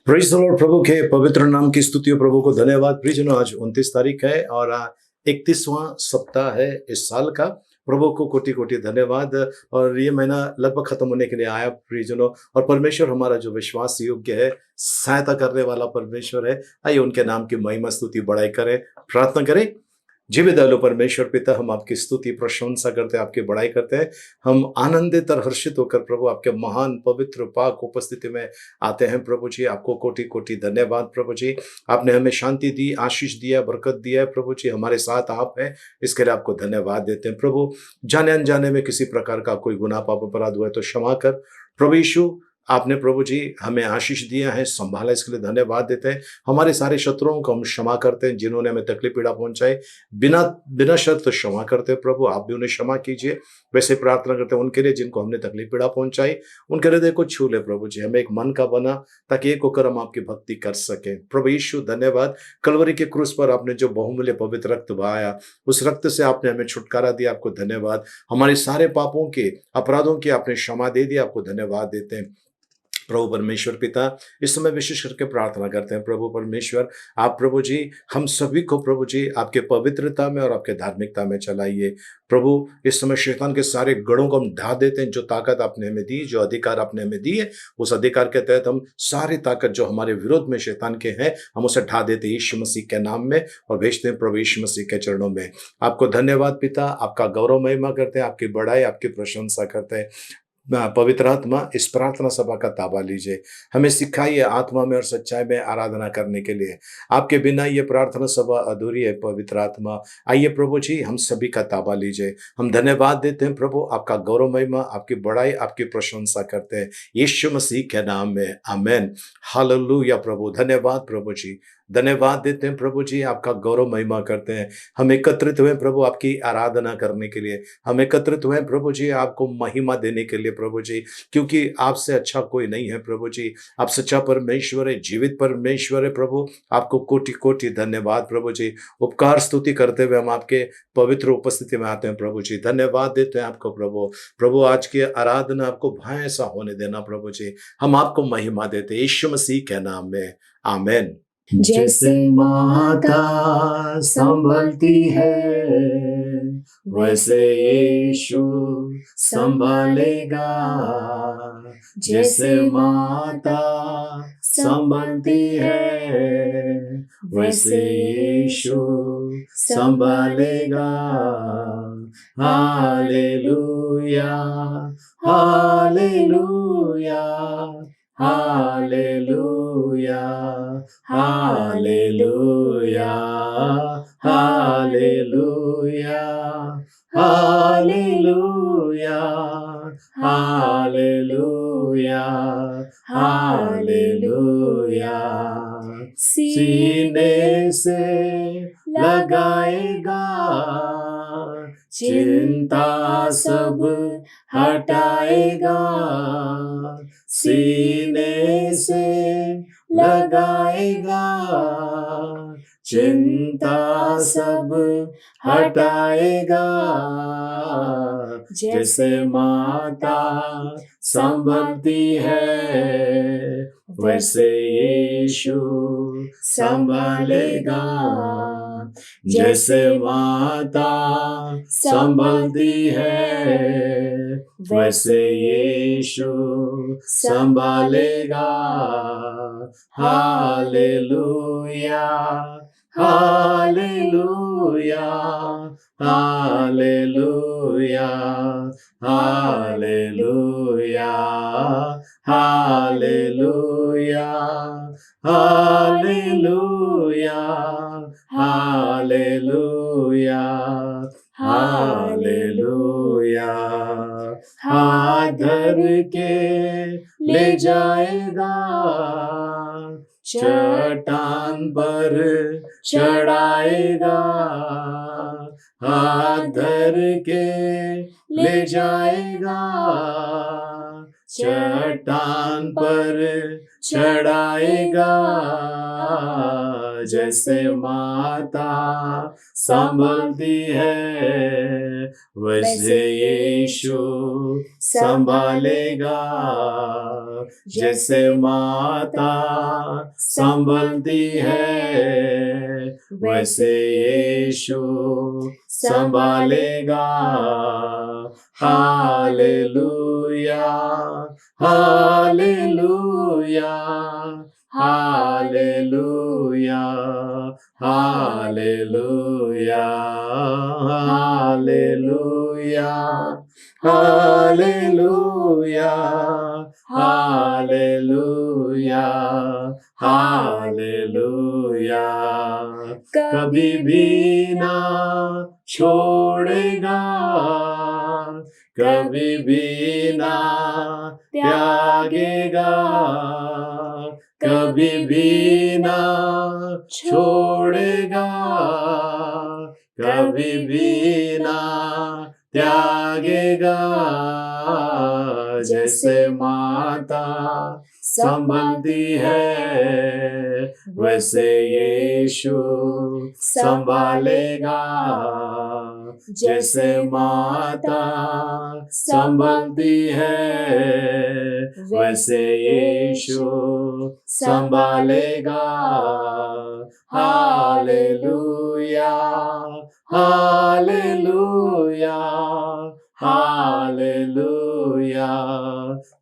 Praise the Lord. प्रभु के पवित्र नाम की स्तुति हो। प्रभु को धन्यवाद। प्रियजनों, आज 29 तारीख है और 31वां सप्ताह है इस साल का। प्रभु को कोटि कोटि धन्यवाद। और ये महीना लगभग खत्म होने के लिए आया प्रियजनों, और परमेश्वर हमारा जो विश्वास योग्य है, सहायता करने वाला परमेश्वर है। आइए उनके नाम की महिमा स्तुति बड़ाई करें, प्रार्थना करें। जीवित दयालु परमेश्वर पिता, हम आपकी स्तुति प्रशंसा करते हैं, आपकी बड़ाई करते हैं। हम आनंदित और हर्षित होकर प्रभु आपके महान पवित्र पाक उपस्थिति में आते हैं। प्रभु जी, आपको कोटि कोटि धन्यवाद। प्रभु जी, आपने हमें शांति दी, आशीष दिया, बरकत दिया है। प्रभु जी, हमारे साथ आप हैं, इसके लिए आपको धन्यवाद देते हैं। प्रभु, जाने अनजाने में किसी प्रकार का कोई गुनाह पाप अपराध हुआ है तो क्षमा कर। प्रभु यीशु, आपने प्रभु जी हमें आशीष दिया है, संभाला, इसके लिए धन्यवाद देते हैं। हमारे सारे शत्रुओं को हम क्षमा करते हैं, जिन्होंने हमें तकलीफ पीड़ा पहुंचाई, बिना बिना शर्त क्षमा करते हैं। प्रभु, आप भी उन्हें क्षमा कीजिए। वैसे प्रार्थना करते हैं उनके लिए जिनको हमने तकलीफ पीड़ा पहुंचाई, उनके हृदय को छू ले। प्रभु जी, हमें एक मन का बना ताकि एक होकर हम आपकी भक्ति कर सकें। प्रभु यीशु, धन्यवाद। कलवरी के क्रूस पर आपने जो बहुमूल्य पवित्र रक्त बहाया, उस रक्त से आपने हमें छुटकारा दिया, आपको धन्यवाद। हमारे सारे पापों के, अपराधों की आपने क्षमा दे दी, आपको धन्यवाद देते हैं। प्रभु परमेश्वर पिता, इस समय विशेष करके प्रार्थना करते हैं प्रभु परमेश्वर, आप प्रभु जी हम सभी को प्रभु जी आपके पवित्रता में और आपके धार्मिकता में चलाइए। प्रभु, इस समय शैतान के सारे गढ़ों को हम ढा देते हैं। जो ताकत आपने हमें दी, जो अधिकार आपने हमें दी है, उस अधिकार के तहत हम सारी ताकत जो हमारे विरोध में शैतान के हैं, हम उसे ढा देते हैं यीशु मसीह के नाम में, और भेजते हैं प्रभु यीशु मसीह के चरणों में। आपको धन्यवाद पिता, आपका गौरव महिमा करते हैं, आपकी बड़ाई, आपकी प्रशंसा करते हैं। पवित्र आत्मा, इस प्रार्थना सभा का ताबा लीजिए, हमें सिखाइए आत्मा में और सच्चाई में आराधना करने के लिए। आपके बिना ये प्रार्थना सभा अधूरी है। पवित्र आत्मा, आइए प्रभु जी, हम सभी का ताबा लीजिए। हम धन्यवाद देते हैं प्रभु, आपका गौरव महिमा, आपकी बड़ाई, आपकी प्रशंसा करते हैं यीशु मसीह के नाम में, आमेन। हालेलुया। प्रभु धन्यवाद, प्रभु जी धन्यवाद देते हैं प्रभु जी, आपका गौरव महिमा करते हैं। हम एकत्रित हुए प्रभु आपकी आराधना करने के लिए, हम एकत्रित हुए प्रभु जी आपको महिमा देने के लिए प्रभु जी, क्योंकि आपसे अच्छा कोई नहीं है प्रभु जी। आप सच्चा परमेश्वर है, जीवित परमेश्वर है प्रभु। आपको कोटि कोटि धन्यवाद प्रभु जी। उपकार स्तुति करते हुए हम आपके पवित्र उपस्थिति में आते हैं प्रभु जी। धन्यवाद देते हैं आपको प्रभु। प्रभु, आज की आराधना आपको भय ऐसा होने देना प्रभु जी। हम आपको महिमा देते हैं यीशु मसीह के नाम में, आमेन। जैसे माता संभलती है, वैसे यीशु संभालेगा। जैसे माता संभलती है, वैसे यीशु संभालेगा। Hallelujah, hallelujah, hallelujah, hallelujah, hallelujah, hallelujah, hallelujah, hallelujah. सीने से लगाएगा, चिंता सब हटाएगा। सीने से लगाएगा, चिंता सब हटाएगा। जैसे माता संभलती है, वैसे यीशु संभालेगा। जैसे माता संभलती है, वैसे यीशु संभालेगा। Hallelujah, hallelujah, hallelujah, hallelujah, hallelujah, hallelujah, hallelujah, hallelujah. हाथ धर के ले जाएगा, चट्टान पर चढ़ाएगा। हाथ धर के ले जाएगा, चट्टान पर चढ़ाएगा। जैसे माता संभलती है, वैसे यीशु संभालेगा। जैसे माता संभलती है, वैसे यीशु संभालेगा। Hallelujah, hallelujah, hallelujah, hallelujah, hallelujah, hallelujah, hallelujah, hallelujah. कभी भी ना छोड़ेगा, कभी भी ना त्यागेगा, कभी भी ना छोड़ेगा, कभी भी ना त्यागेगा। जैसे माता संभलती है, वैसे यीशु संभालेगा। जैसे माता संभलती है, वैसे यीशु संभालेगा। Hallelujah, hallelujah, hallelujah,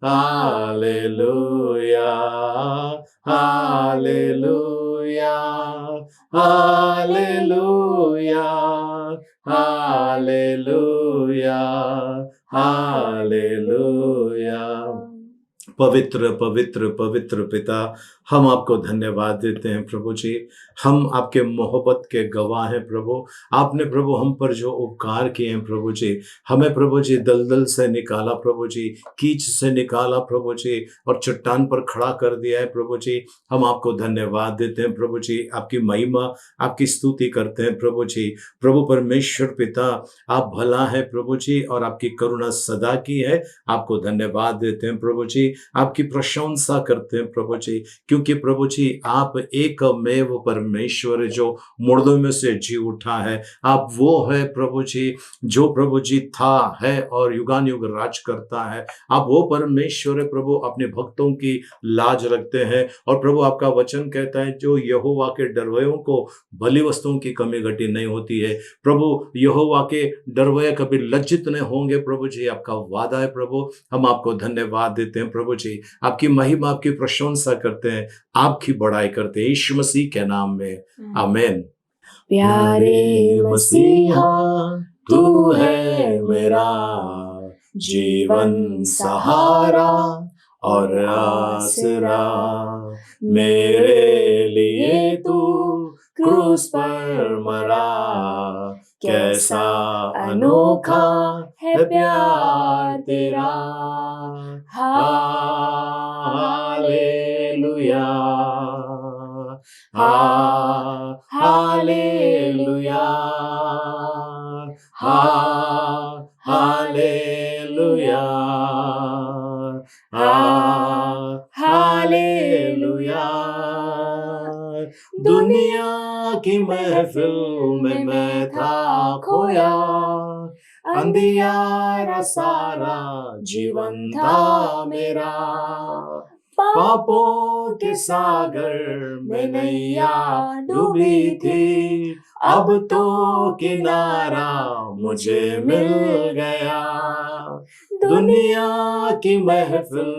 hallelujah, hallelujah, hallelujah, hallelujah, hallelujah. पवित्र पवित्र पवित्र पिता, हम आपको धन्यवाद देते हैं प्रभु जी। हम आपके मोहब्बत के गवाह हैं प्रभु। आपने प्रभु हम पर जो उपकार किए हैं प्रभु जी, हमें प्रभु जी दलदल से निकाला प्रभु जी, कीच से निकाला प्रभु जी, और चट्टान पर खड़ा कर दिया है प्रभु जी। हम आपको धन्यवाद देते हैं प्रभु जी, आपकी महिमा आपकी स्तुति करते हैं प्रभु जी। प्रभु परमेश्वर पिता, आप भला है प्रभु जी, और आपकी करुणा सदा की है। आपको धन्यवाद देते हैं प्रभु जी, आपकी प्रशंसा करते हैं प्रभु जी, क्योंकि प्रभु जी आप एकमेव परमेश्वर जो मुर्दों में से जी उठा है। आप वो है प्रभु जी जो प्रभु जी था, है और युगान युग राज करता है। आप वो परमेश्वर है प्रभु, अपने भक्तों की लाज रखते हैं। और प्रभु आपका वचन कहता है, जो यहोवा के डरवयों को भली वस्तुओं की कमी घटी नहीं होती है। प्रभु यहोवा के डरवये कभी लज्जित नहीं होंगे प्रभु जी, आपका वादा है प्रभु। हम आपको धन्यवाद देते हैं प्रभु जी, आपकी महिमा आपकी प्रशंसा करते हैं, आपकी बड़ाई करते हैं यीशु मसीह के नाम में, आमीन। प्यारे मसीहा तू है मेरा जीवन सहारा और आसरा, मेरे लिए तू क्रूस पर मरा, कैसा अनोखा है प्यार तेरा। Hallelujah, hallelujah, hallelujah, hallelujah. दुनिया की महफिल में मैं था खोया, अंधियारा सारा जीवन था मेरा, पापों के सागर में नैया डूबी थी, अब तो किनारा मुझे मिल गया। दुनिया की महफिल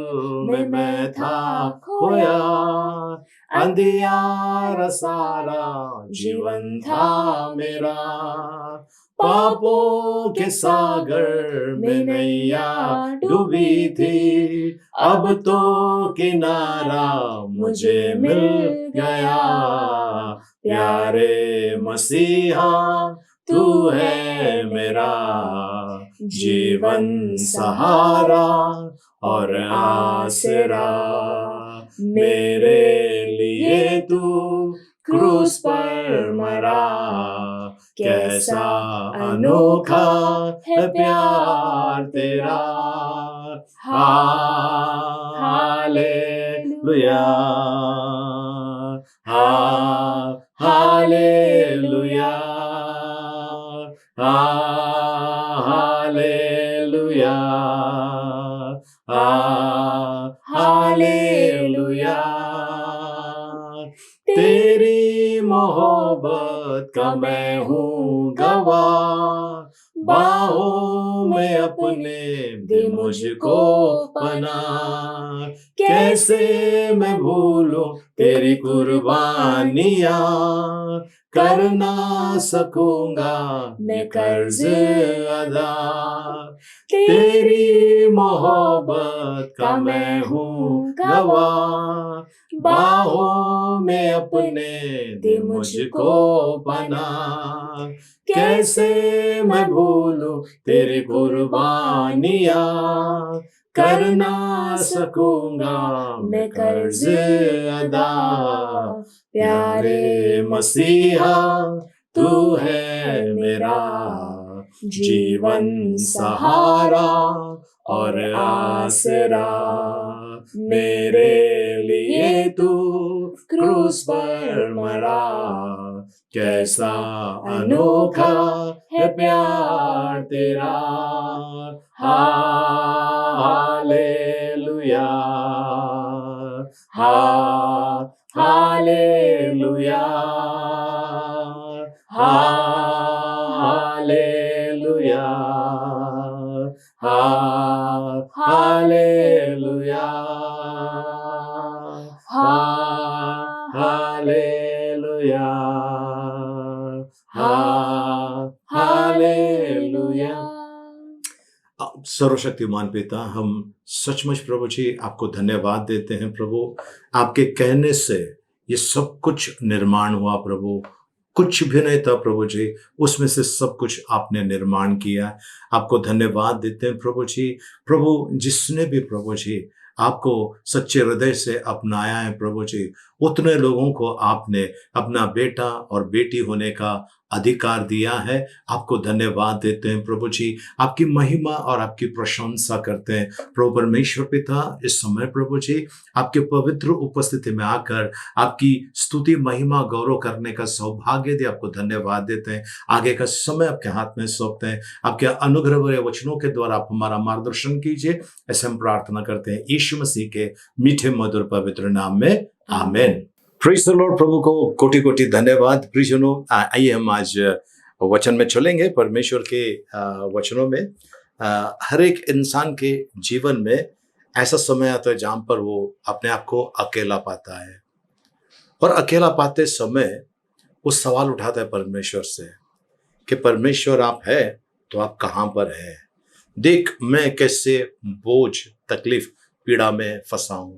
में मैं था खोया, अंधियारा सारा जीवन था मेरा, पापों के सागर में नैया डूबी थी, अब तो किनारा मुझे मिल गया। प्यारे मसीहा तू है मेरा जीवन सहारा और आसरा, मेरे लिए तू क्रूस पर मरा, कैसा अनोखा है प्यार तेरा। Hallelujah, hallelujah, hallelujah, hallelujah, hallelujah. तेरी मोहब्बत का मैं हूँ गवाह, बाहों में अपने दे मुझको पनाह। कैसे मैं भूलूं तेरी कुर्बानियाँ, कर ना सकूंगा मैं कर्ज अदा। तेरी मोहब्बत का मैं हूँ गवाह, बाहों में अपने दे मुझको पनाह। कैसे मैं भूलूं तेरी कुर्बानियाँ, कर ना सकूंगा मैं कर्ज अदा। प्यारे मसीहा तू है मेरा जीवन सहारा और आसरा, मेरे लिए तू क्रूस पर मरा। कैसा अनोखा है प्यार तेरा, hallelujah, hallelujah, hallelujah, hallelujah, hallelujah, hallelujah. सर्वशक्तिमान पिता, हम सचमुच प्रभु जी आपको धन्यवाद देते हैं प्रभु। आपके कहने से ये सब कुछ निर्माण हुआ प्रभु, कुछ भी नहीं था प्रभु जी, उसमें से सब कुछ आपने निर्माण किया। आपको धन्यवाद देते हैं प्रभु जी। प्रभु, जिसने भी प्रभु जी आपको सच्चे हृदय से अपनाया है प्रभु जी, उतने लोगों को आपने अपना बेटा और बेटी होने का अधिकार दिया है। आपको धन्यवाद देते हैं प्रभु जी, आपकी महिमा और आपकी प्रशंसा करते हैं प्रभु परमेश्वर पिता। इस समय प्रभु जी आपके पवित्र उपस्थिति में आकर आपकी स्तुति महिमा गौरव करने का सौभाग्य दे, आपको धन्यवाद देते हैं। आगे का समय आपके हाथ में सौंपते हैं। आपके अनुग्रह भरे वचनों के द्वारा आप हमारा मार्गदर्शन कीजिए, ऐसे हम प्रार्थना करते हैं यीशु मसीह के मीठे मधुर पवित्र नाम में, आमीन। Praise the Lord. प्रभु को कोटि कोटि धन्यवाद। प्रियजनों, आइए हम आज वचन में चलेंगे। परमेश्वर के वचनों में हर एक इंसान के जीवन में ऐसा समय आता है जहां पर वो अपने आप को अकेला पाता है, और अकेला पाते समय वो सवाल उठाता है परमेश्वर से कि परमेश्वर आप है तो आप कहाँ पर है? देख मैं कैसे बोझ, तकलीफ, पीड़ा में फंसा हूं।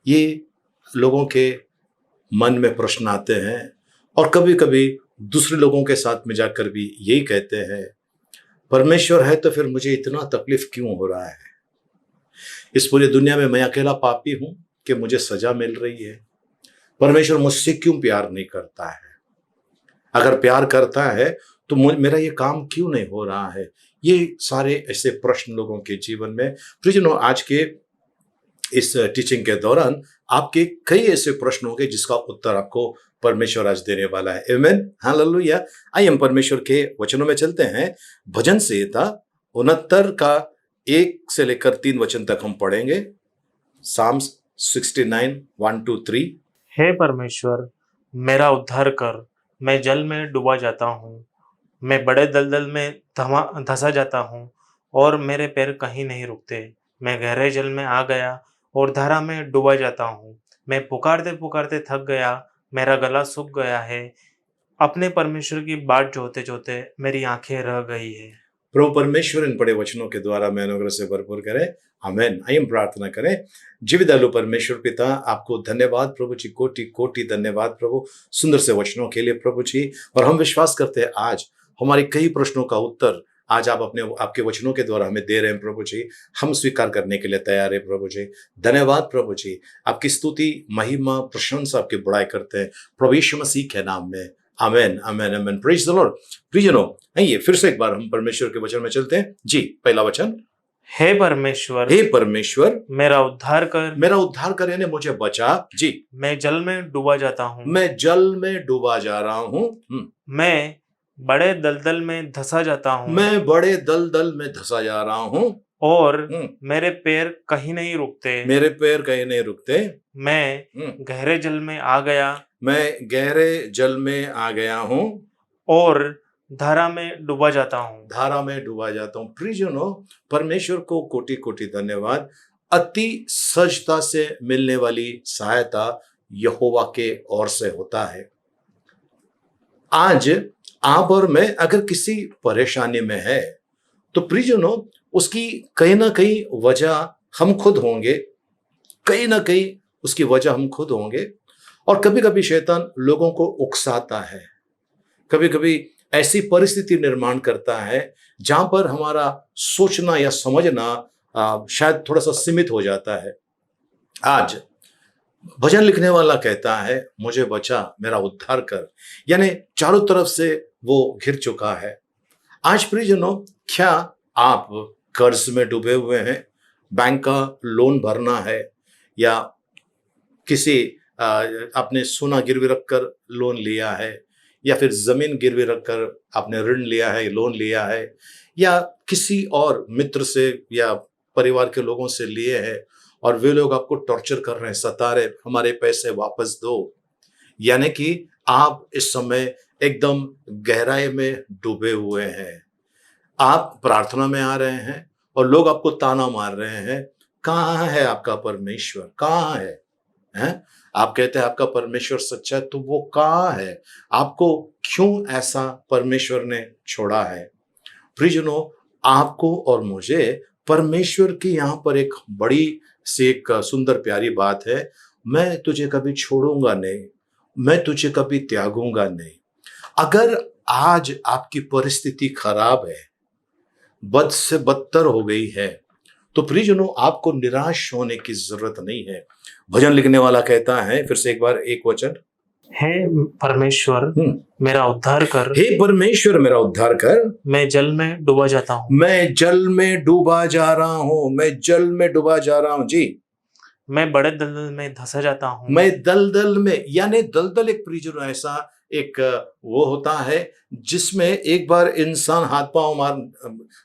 ये लोगों के मन में प्रश्न आते हैं, और कभी कभी दूसरे लोगों के साथ में जाकर भी यही कहते हैं, परमेश्वर है तो फिर मुझे इतना तकलीफ क्यों हो रहा है? इस पूरी दुनिया में मैं अकेला पापी हूं कि मुझे सजा मिल रही है। परमेश्वर मुझसे क्यों प्यार नहीं करता है? अगर प्यार करता है तो मेरा ये काम क्यों नहीं हो रहा है? ये सारे ऐसे प्रश्न लोगों के जीवन में। प्रियजनों, आज के इस टीचिंग के दौरान आपके कई ऐसे प्रश्न होंगे जिसका उत्तर आपको परमेश्वर आज देने वाला है। आमीन, हालेलुया। आइए हम परमेश्वर के वचनों में चलते हैं। भजन संहिता 69 का 1 से लेकर 3 वचन तक हम पढ़ेंगे। साम्स 69 1 2 3। हे परमेश्वर, मेरा उद्धार कर, मैं जल में डूबा जाता हूँ, मैं बड़े दलदल में धंसा जाता हूँ और मेरे पैर कहीं नहीं रुकते। मैं गहरे जल में आ गया और धारा में डूबा जाता हूँ। मैं पुकारते पुकारते थक गया, मेरा गला सूख गया है। अपने परमेश्वर की बाट जोते जोते मेरी आंखें रह गई है। प्रभु परमेश्वर इन बड़े वचनों के द्वारा मैं अनुग्रह से भरपूर करे। आमीन। आइए हम प्रार्थना करें। जीवितालु परमेश्वर पिता, आपको धन्यवाद प्रभु जी, कोटि कोटि धन्यवाद प्रभु सुंदर से वचनों के लिए प्रभु जी। और हम विश्वास करते हैं आज हमारे कई प्रश्नों का उत्तर आज आप आपके वचनों के द्वारा हमें दे रहे हैं प्रभु जी। हम स्वीकार करने के लिए तैयार है प्रभु जी। धन्यवाद प्रभु जी। आपकी स्तुति महिमा प्रशंसा आपकी बड़ाई करते हैं प्रभु यीशु मसीह के नाम में। Amen, amen, amen. Praise the Lord. प्रियजनों, आइए फिर से एक बार हम परमेश्वर के वचन में चलते हैं। जी, पहला वचन। हे परमेश्वर, हे परमेश्वर, मेरा उद्धार कर, मेरा उद्धार कर, यानी मुझे बचा। जी, मैं जल में डूबा जाता हूँ, मैं जल में डूबा जा रहा हूँ। मैं बड़े दलदल में धंसा जाता हूँ मैं बड़े दलदल में धंसा जा रहा हूँ। और हम्म, मेरे पैर कहीं नहीं रुकते। मेरे पैर कहीं नहीं रुकते। मैं हम्म, गहरे जल में आ गया मैं गहरे जल में आ गया हूँ, और धारा में डूबा जाता हूँ। धारा में डूबा जाता हूँ। प्रियजनों, परमेश्वर को कोटि कोटि धन्यवाद। अति सहजता से मिलने वाली सहायता यहोवा के ओर से होता है। आज आप और मैं अगर किसी परेशानी में है तो प्रियजनों, उसकी कहीं ना कहीं वजह हम खुद होंगे, कहीं ना कहीं उसकी वजह हम खुद होंगे। और कभी कभी शैतान लोगों को उकसाता है, कभी कभी ऐसी परिस्थिति निर्माण करता है जहां पर हमारा सोचना या समझना शायद थोड़ा सा सीमित हो जाता है। आज भजन लिखने वाला कहता है, मुझे बचा, मेरा उद्धार कर। यानी चारों तरफ से वो घिर चुका है। आज प्रियजनों, क्या आप कर्ज में डूबे हुए हैं? बैंक का लोन भरना है, या किसी आपने सोना गिरवी रखकर लोन लिया है, या फिर जमीन गिरवी रखकर आपने ऋण लिया है, लोन लिया है, या किसी और मित्र से या परिवार के लोगों से लिए हैं और वे लोग आपको टॉर्चर कर रहे हैं, सता रहे, हमारे पैसे वापस दो। यानी कि आप इस समय एकदम गहराई में डूबे हुए हैं। आप प्रार्थना में आ रहे हैं और लोग आपको ताना मार रहे हैं, कहाँ है आपका परमेश्वर, कहाँ है? हैं? आप कहते हैं आपका परमेश्वर सच्चा है, तो वो कहाँ है? आपको क्यों ऐसा परमेश्वर ने छोड़ा है? प्रियजनों, आपको और मुझे परमेश्वर की यहाँ पर एक बड़ी सी एक सुंदर प्यारी बात है, मैं तुझे कभी छोड़ूंगा नहीं, मैं तुझे कभी त्यागूंगा नहीं। अगर आज आपकी परिस्थिति खराब है, बद से बदतर हो गई है, तो प्रियजनों आपको निराश होने की जरूरत नहीं है। भजन लिखने वाला कहता है, फिर से एक बार एक वचन, हे परमेश्वर मेरा उद्धार कर, हे परमेश्वर मेरा उद्धार कर, मैं जल में डूबा जाता हूँ। मैं जल में डूबा जा रहा हूँ, मैं जल में डूबा जा रहा हूँ। जी, मैं बड़े दलदल में धंसा जाता हूँ। मैं दलदल में, यानी दलदल एक प्रियजनों ऐसा एक वो होता है जिसमें एक बार इंसान हाथ पांव मार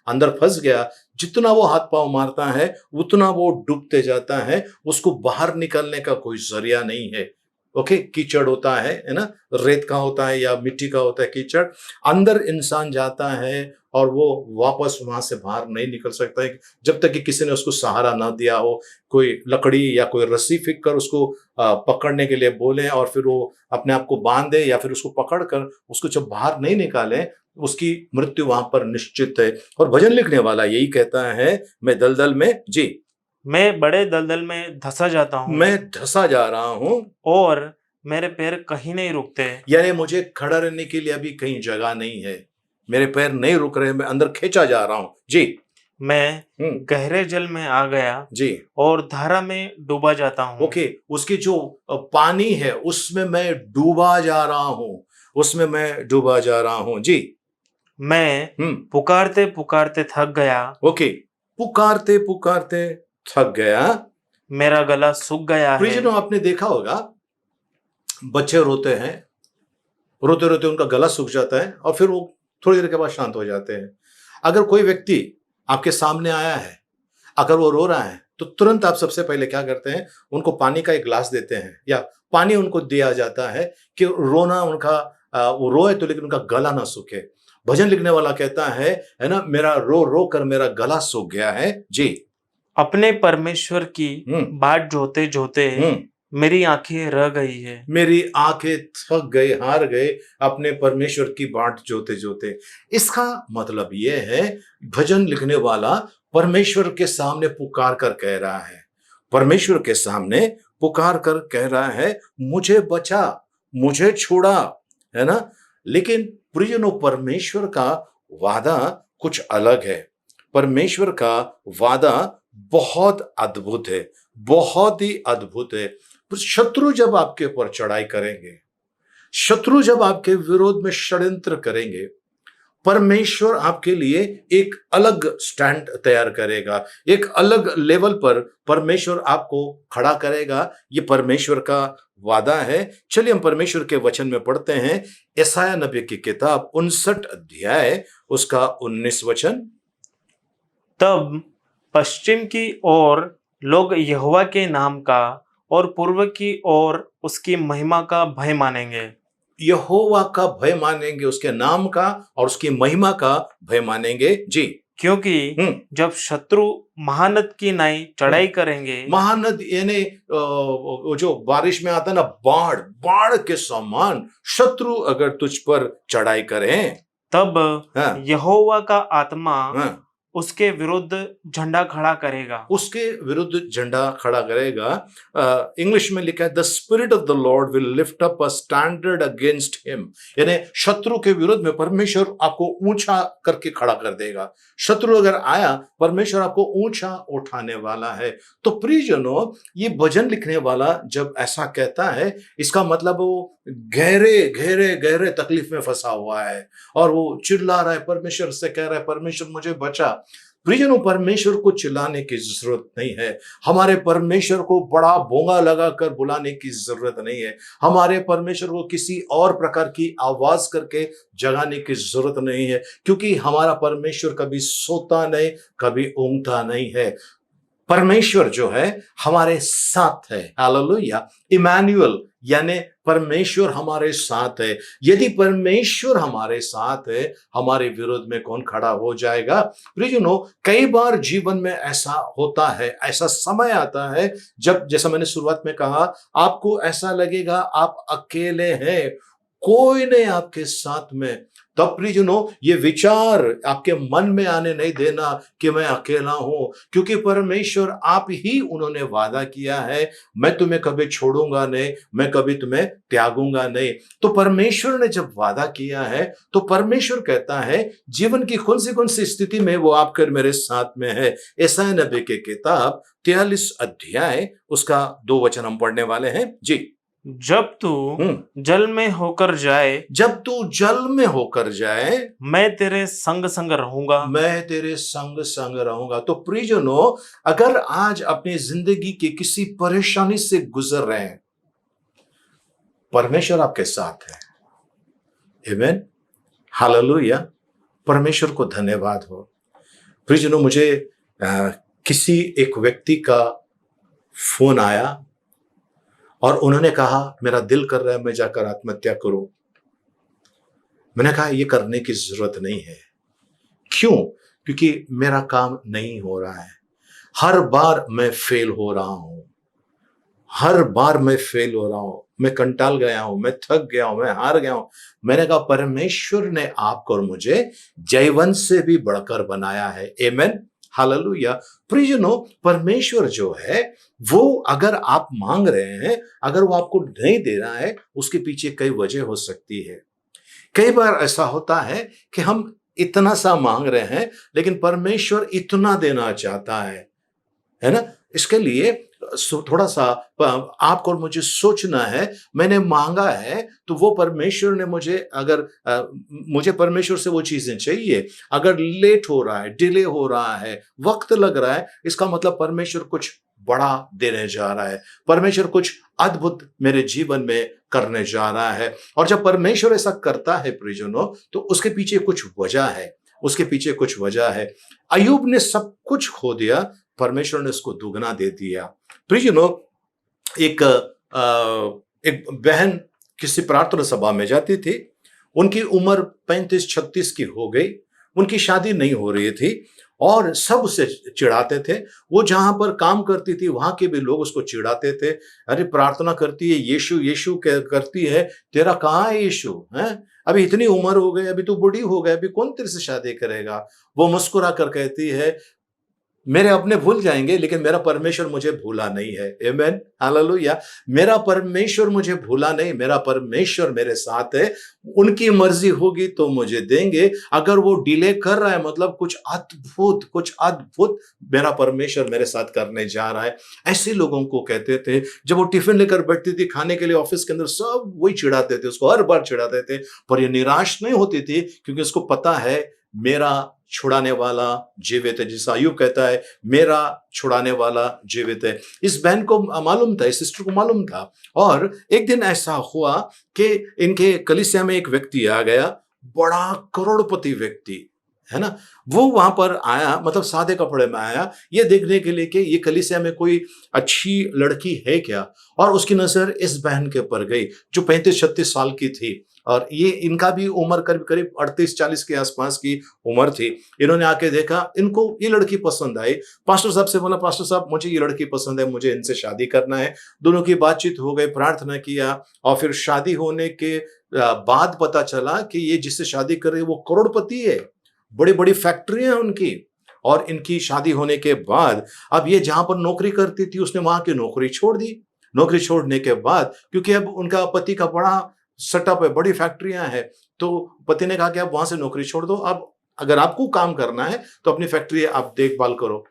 अंदर फंस गया, जितना वो हाथ पांव मारता है उतना वो डूबते जाता है, उसको बाहर निकलने का कोई जरिया नहीं है। ओके, कीचड़ होता है ना, रेत का होता है या मिट्टी का होता है कीचड़, अंदर इंसान जाता है और वो वापस वहां से बाहर नहीं निकल सकता है जब तक कि किसी ने उसको सहारा ना दिया हो, कोई लकड़ी या कोई रस्सी फेंक कर उसको पकड़ने के लिए बोले और फिर वो अपने आप को बांधे या फिर उसको पकड़ कर उसको जब बाहर नहीं निकाले, उसकी मृत्यु वहां पर निश्चित है। और भजन लिखने वाला यही कहता है, मैं दलदल में, जी, मैं बड़े दलदल में धंसा जाता हूँ मैं धंसा जा रहा हूँ और मेरे पैर कहीं नहीं रुकते। यानी मुझे खड़ा रहने के लिए अभी कहीं जगह नहीं है, मेरे पैर नहीं रुक रहे, मैं अंदर खींचा जा रहा हूं। जी, मैं गहरे जल में आ गया जी, और धारा में डूबा जाता हूँ। ओके, उसकी जो पानी है उसमें मैं डूबा जा रहा हूं, उसमें मैं डूबा जा रहा हूं। जी, मैं पुकारते पुकारते थक गया। ओके, पुकारते पुकारते थक गया, मेरा गला सूख गया है। प्रियजनों, आपने देखा होगा बच्चे रोते हैं, रोते रोते उनका गला सूख जाता है और फिर वो थोड़ी देर के बाद शांत हो जाते हैं। अगर कोई व्यक्ति आपके सामने आया है, अगर वो रो रहा है, तो तुरंत आप सबसे पहले क्या करते हैं, उनको पानी का एक गिलास देते हैं या पानी उनको दिया जाता है कि रोना उनका वो रोए तो लेकिन उनका गला ना सूखे। भजन लिखने वाला कहता है ना, मेरा रो रो कर मेरा गला सूख गया है। जी, अपने परमेश्वर की बाट जोते जोते मेरी आंखें रह गई है। मेरी आंखें थक गई, हार गए अपने परमेश्वर की बाट जोते जोते। इसका मतलब यह है, भजन लिखने वाला परमेश्वर के सामने पुकार कर कह रहा है, परमेश्वर के सामने पुकार कर कह रहा है, मुझे बचा, मुझे छोड़ा, है ना। लेकिन प्रियजनों, परमेश्वर का वादा कुछ अलग है। परमेश्वर का वादा बहुत अद्भुत है, बहुत ही अद्भुत है। शत्रु जब आपके ऊपर चढ़ाई करेंगे, शत्रु जब आपके विरोध में षड्यंत्र करेंगे, परमेश्वर आपके लिए एक अलग स्टैंड तैयार करेगा, एक अलग लेवल पर परमेश्वर आपको खड़ा करेगा। ये परमेश्वर का वादा है। चलिए हम परमेश्वर के वचन में पढ़ते हैं, यशायाह नबी की किताब 59 अध्याय उसका 19 वचन। तब पश्चिम की ओर लोग यहोवा के नाम का और पूर्व की ओर उसकी महिमा का भय मानेंगे। यहोवा का भय मानेंगे, उसके नाम का और उसकी महिमा का भय मानेंगे जी। क्योंकि जब शत्रु महानद की नाई चढ़ाई करेंगे, महानद यानी वो जो बारिश में आता है ना, बाढ़, बाढ़ के समान शत्रु अगर तुझ पर चढ़ाई करें, तब हाँ, यहोवा का आत्मा हाँ, उसके विरुद्ध झंडा खड़ा करेगा। उसके विरुद्ध झंडा खड़ा करेगा। इंग्लिश में लिखा है, the spirit of the Lord will lift up a standard against him. यानी शत्रु के विरुद्ध में परमेश्वर आपको ऊंचा करके खड़ा कर देगा। शत्रु अगर आया, परमेश्वर आपको ऊंचा उठाने वाला है। तो प्रियजनों, ये भजन लिखने वाला जब ऐसा कहता है, इसका मतलब वो गहरे गहरे गहरे तकलीफ में फंसा हुआ है और वो चिल्ला रहा है, परमेश्वर से कह रहा है, परमेश्वर मुझे बचा। प्रियजनों, परमेश्वर को चिल्लाने की जरूरत नहीं है। हमारे परमेश्वर को बड़ा भोंगा लगाकर बुलाने की जरूरत नहीं है। हमारे परमेश्वर को किसी और प्रकार की आवाज करके जगाने की जरूरत नहीं है, क्योंकि हमारा परमेश्वर कभी सोता नहीं, कभी ऊँघता नहीं है। परमेश्वर जो है हमारे साथ है। हालेलुया। इमैनुअल यानी परमेश्वर हमारे साथ है। यदि परमेश्वर हमारे साथ है, हमारे विरोध में कौन खड़ा हो जाएगा? प्रियजनों, कई बार जीवन में ऐसा होता है, ऐसा समय आता है जब, जैसा मैंने शुरुआत में कहा, आपको ऐसा लगेगा आप अकेले हैं, कोई नहीं आपके साथ में। तब प्रियजनों, ये विचार आपके मन में आने नहीं देना कि मैं अकेला हूं, क्योंकि परमेश्वर आप ही उन्होंने वादा किया है, मैं तुम्हें कभी छोड़ूंगा नहीं, मैं कभी तुम्हें त्यागूंगा नहीं। तो परमेश्वर ने जब वादा किया है, तो परमेश्वर कहता है जीवन की कौन सी स्थिति में वो आपके मेरे साथ में है। यशायाह नबी की किताब 43 अध्याय उसका 2 वचन हम पढ़ने वाले हैं जी। जब तू जल में होकर जाए, जब तू जल में होकर जाए, मैं तेरे संग संग रहूंगा, मैं तेरे संग संग रहूंगा। तो प्रियजनों, अगर आज अपनी जिंदगी की किसी परेशानी से गुजर रहे हैं, परमेश्वर आपके साथ है। आमीन, हालेलुया। परमेश्वर को धन्यवाद हो। प्रियजनों, मुझे किसी एक व्यक्ति का फोन आया और उन्होंने कहा, मेरा दिल कर रहा है मैं जाकर आत्महत्या करूं। मैंने कहा ये करने की जरूरत नहीं है। क्यों? क्योंकि मेरा काम नहीं हो रहा है। हर बार मैं फेल हो रहा हूं, हर बार मैं फेल हो रहा हूं, मैं कंटाल गया हूं, मैं थक गया हूं, मैं हार गया हूं। मैंने कहा परमेश्वर ने आपको और मुझे जयवंत से भी बढ़कर बनाया है। आमीन, हालेलुया। प्रियजनों, परमेश्वर जो है वो अगर आप मांग रहे हैं, अगर वो आपको नहीं दे रहा है, उसके पीछे कई वजह हो सकती है। कई बार ऐसा होता है कि हम इतना सा मांग रहे हैं, लेकिन परमेश्वर इतना देना चाहता है ना। इसके लिए थोड़ा सा आपको और मुझे सोचना है, मैंने मांगा है तो वो परमेश्वर ने मुझे, अगर मुझे परमेश्वर से वो चीजें चाहिए, अगर लेट हो रहा है, डिले हो रहा है, वक्त लग रहा है, इसका मतलब परमेश्वर कुछ बड़ा देने जा रहा है, परमेश्वर कुछ अद्भुत मेरे जीवन में करने जा रहा है। और जब परमेश्वर ऐसा करता है प्रियजनों, तो उसके पीछे कुछ वजह है, उसके पीछे कुछ वजह है। अय्यूब ने सब कुछ खो दिया, परमेश्वर ने उसको दुगना दे दिया। प्रियजनों, एक बहन किसी प्रार्थना सभा में जाती थी, उनकी उम्र 35-36 की हो गई, उनकी शादी नहीं हो रही थी और सब उससे चिढ़ाते थे। वो जहां पर काम करती थी वहां के भी लोग उसको चिढ़ाते थे, अरे प्रार्थना करती है, यीशु यीशु करती है, तेरा कहाँ है यीशु? है अभी इतनी उम्र हो गई, अभी तू बूढ़ी हो गई, अभी कौन तेरे से शादी करेगा? वो मुस्कुरा कर कहती है, मेरे अपने भूल जाएंगे, लेकिन मेरा परमेश्वर मुझे भूला नहीं है। आमेन, हालेलुया। मेरा परमेश्वर मुझे भूला नहीं, मेरा परमेश्वर मेरे साथ है। उनकी मर्जी होगी तो मुझे देंगे। अगर वो डिले कर रहा है, मतलब कुछ अद्भुत मेरा परमेश्वर मेरे साथ करने जा रहा है। ऐसे लोगों को कहते थे, जब वो टिफिन लेकर बैठती थी खाने के लिए ऑफिस के अंदर, सब वही चिढ़ाते थे उसको, हर बार चिढ़ाते थे, पर ये निराश नहीं होती थी, क्योंकि उसको पता है मेरा छुड़ाने वाला जीवित है। जिस अय्यूब कहता है, मेरा छुड़ाने वाला जीवित है। इस बहन को मालूम था, इस सिस्टर को मालूम था। और एक दिन ऐसा हुआ कि इनके कलीसिया में एक व्यक्ति आ गया, बड़ा करोड़पति व्यक्ति है ना। वो वहां पर आया, मतलब सादे कपड़े में आया, ये देखने के लिए कि ये कलीसिया में कोई अच्छी लड़की है क्या। और उसकी नजर इस बहन के ऊपर गई, जो 35-36 साल की थी, और ये इनका भी उम्र करीब करीब 38-40 के आसपास की उम्र थी। इन्होंने आके देखा, इनको ये लड़की पसंद आई। पास्टर साहब से बोला, पास्टर साहब मुझे ये लड़की पसंद है, मुझे इनसे शादी करना है। दोनों की बातचीत हो गई, प्रार्थना किया, और फिर शादी होने के बाद पता चला कि ये जिससे शादी कर रही है वो करोड़पति है, बड़ी बड़ी फैक्ट्रियां हैं उनकी। और इनकी शादी होने के बाद अब ये जहां पर नौकरी करती थी, उसने वहां की नौकरी छोड़ दी। नौकरी छोड़ने के बाद, क्योंकि अब उनका पति का बड़ा सेटअप है, बड़ी फैक्ट्रियां हैं, तो पति ने कहा कि आप वहां से नौकरी छोड़ दो, अब अगर आपको काम करना है तो अपनी फैक्ट्री आप देखभाल करो।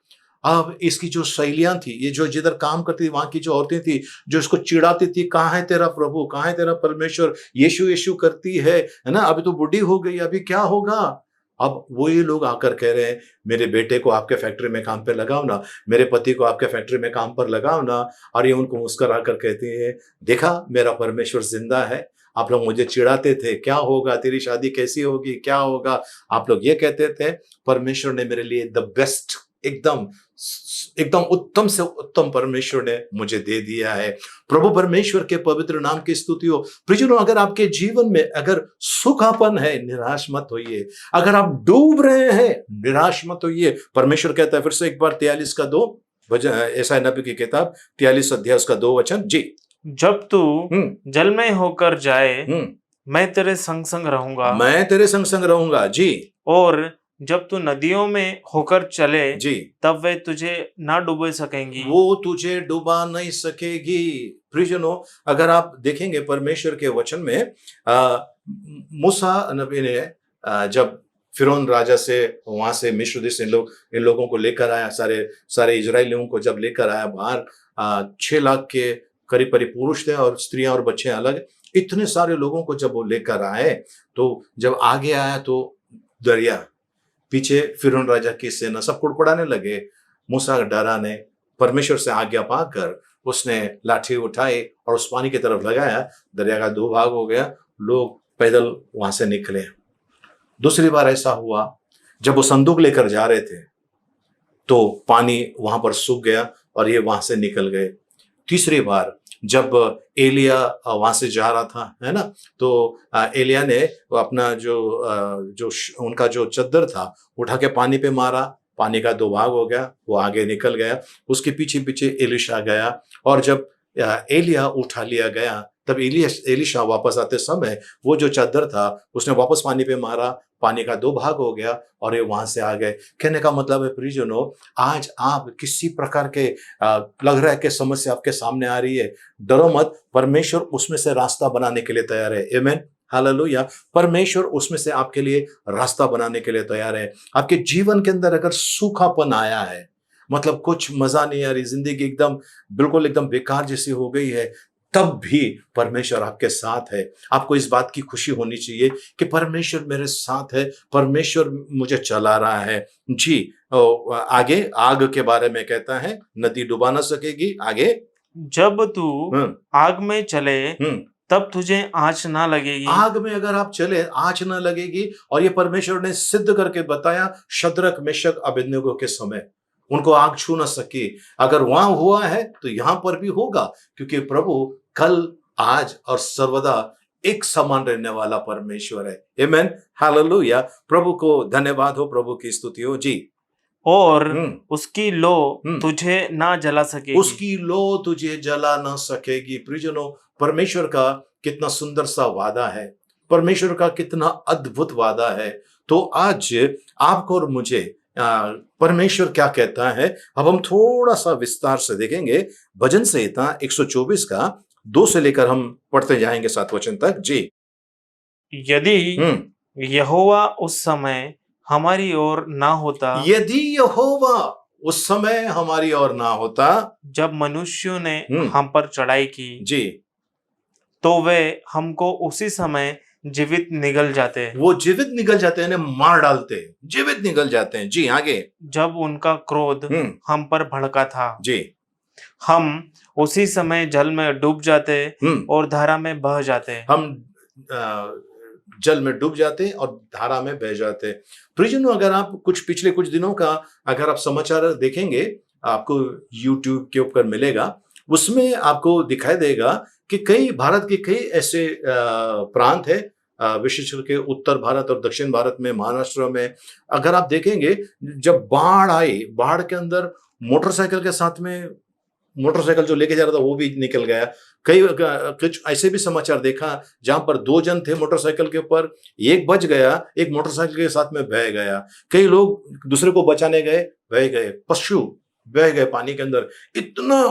अब इसकी जो सहेलियां थी, ये जो जिधर काम करती थी, वहां की जो औरतें थी, जो इसको चिढ़ाती थी, कहाँ है तेरा प्रभु, कहाँ है तेरा परमेश्वर, यीशु यीशु करती है ना, अभी तो बुढ़ी हो गई, अभी क्या होगा। अब वो ये लोग आकर कह रहे हैं, मेरे बेटे को आपके फैक्ट्री में काम पे लगाओ ना, मेरे पति को आपके फैक्ट्री में काम पर लगाओ ना। और ये उनको मुस्कुरा कर कहते हैं, देखा मेरा परमेश्वर जिंदा है, आप लोग मुझे चिढ़ाते थे, क्या होगा, तेरी शादी कैसी होगी, क्या होगा, आप लोग ये कहते थे, परमेश्वर ने मेरे लिए द बेस्ट, एकदम एकदम उत्तम से उत्तम परमेश्वर ने मुझे दे दिया है। प्रभु परमेश्वर के पवित्र नाम की स्तुति हो। प्रियजनों, अगर आपके जीवन में अगर सुखापन है, निराश मत होइए। अगर आप डूब रहे हैं, निराश मत होइए। परमेश्वर कहता है फिर से एक बार 43:2, यशायाह नबी की किताब 43 अध्याय उसका 2 वचन जी। जब तू जल में होकर जाए, मैं तेरे संग संग रहूंगा। मैं तेरे संग संग रहूंगा जी। और जब तू नदियों में होकर चले जी, तब वे तुझे ना डुबो सकेंगी। वो तुझे डुबा नहीं सकेगी। प्रियजनों, अगर आप देखेंगे परमेश्वर के वचन में, मूसा नबी ने जब फिरौन राजा से वहां से मिस्र देश से इन लोगों को लेकर आया, सारे इजरायलियों को जब लेकर आया बाहर, 6 लाख के करीब पुरुष थे और स्त्रियां और बच्चे अलग, इतने सारे लोगों को जब वो लेकर आए, तो जब आगे आया तो दरिया, पीछे फिरौन राजा की सेना, सब कुड़कुड़ाने लगे। मूसा डरा ने परमेश्वर से आज्ञा पाकर उसने लाठी उठाई और उस पानी की तरफ लगाया, दरिया का 2 भाग हो गया, लोग पैदल वहां से निकले। दूसरी बार ऐसा हुआ, जब वो संदूक लेकर जा रहे थे तो पानी वहां पर सूख गया और ये वहां से निकल गए। तीसरी बार जब एलिया वहां से जा रहा था, है ना, तो एलिया ने अपना जो उनका जो चद्दर था उठा के पानी पे मारा, पानी का 2 भाग हो गया, वो आगे निकल गया। उसके पीछे पीछे एलीशा गया, और जब एलिया उठा लिया गया, तब एलीशा वापस आते समय वो जो चद्दर था उसने वापस पानी पे मारा, पानी का 2 भाग हो गया और ये वहां से आ गए। कहने का मतलब है प्रियजनों, आज आप किसी प्रकार के लग रहा है कि समस्या आपके सामने आ रही है, डरो मत, परमेश्वर उसमें से रास्ता बनाने के लिए तैयार है। आमेन, हालेलुया। परमेश्वर उसमें से आपके लिए रास्ता बनाने के लिए तैयार है। आपके जीवन के अंदर अगर सूखापन आया है, मतलब कुछ मजा नहीं आ रही, जिंदगी बिल्कुल एकदम बेकार जैसी हो गई है, तब भी परमेश्वर आपके साथ है। आपको इस बात की खुशी होनी चाहिए कि परमेश्वर मेरे साथ है, परमेश्वर मुझे चला रहा है जी। आगे आग के बारे में कहता है, नदी डुबा ना सकेगी। आगे, जब तू आग में चले तब तुझे आँच ना लगेगी। आग में अगर आप चले, आँच ना लगेगी। और ये परमेश्वर ने सिद्ध करके बताया, शद्रक मेशक अबेदनगो के समय उनको आग छू ना सकी। अगर वहां हुआ है तो यहां पर भी होगा, क्योंकि प्रभु कल, आज और सर्वदा एक समान रहने वाला परमेश्वर है। आमेन, हालेलुया। प्रभु को धन्यवाद हो, प्रभु की स्तुति हो जी। और उसकी लो तुझे ना जला सकेगी। उसकी लो तुझे जला ना सकेगी। प्रियजनों, परमेश्वर का कितना सुंदर सा वादा है, परमेश्वर का कितना अद्भुत वादा है। तो आज आपको और मुझे परमेश्वर क्या कहता है। अब हम थोड़ा सा विस्तार से देखेंगे भजन संहिता 124 का 2 से लेकर हम पढ़ते जाएंगे 7 वचन तक। जी। यदि हम्म। यहोवा उस समय हमारी ओर ना होता, यदि यहोवा उस समय हमारी ओर ना होता, जब मनुष्यों ने हम्म। हम पर चढ़ाई की, जी, तो वे हमको उसी समय जीवित निगल जाते। वो जीवित निकल जाते हैं, इन्हें मार डालते, जीवित निकल जाते हैं। जी, आगे। जब उनका क्रोध हम्म। हम पर भड़का था, जी। हम उसी समय जल में डूब जाते हम्म। और धारा में बह जाते। हम जल में डूब जाते और धारा में बह जाते। प्रियजनों, अगर आप पिछले कुछ दिनों का अगर आप समाचार देखेंगे, आपको YouTube के ऊपर मिलेगा, उसमें आपको दिखाई देगा कि भारत के कई ऐसे प्रांत है, विशेष करके उत्तर भारत और दक्षिण भारत में, महाराष्ट्र में, अगर आप देखेंगे जब बाढ़ आई, बाढ़ के अंदर मोटरसाइकिल के साथ में मोटरसाइकिल जो लेके जा रहा था वो भी निकल गया। कुछ ऐसे भी समाचार देखा जहां पर 2 जन थे मोटरसाइकिल के ऊपर, एक बच गया, एक मोटरसाइकिल के साथ में बह गया। कई लोग दूसरे को बचाने गए, बह गए। पशु बह गए पानी के अंदर, इतना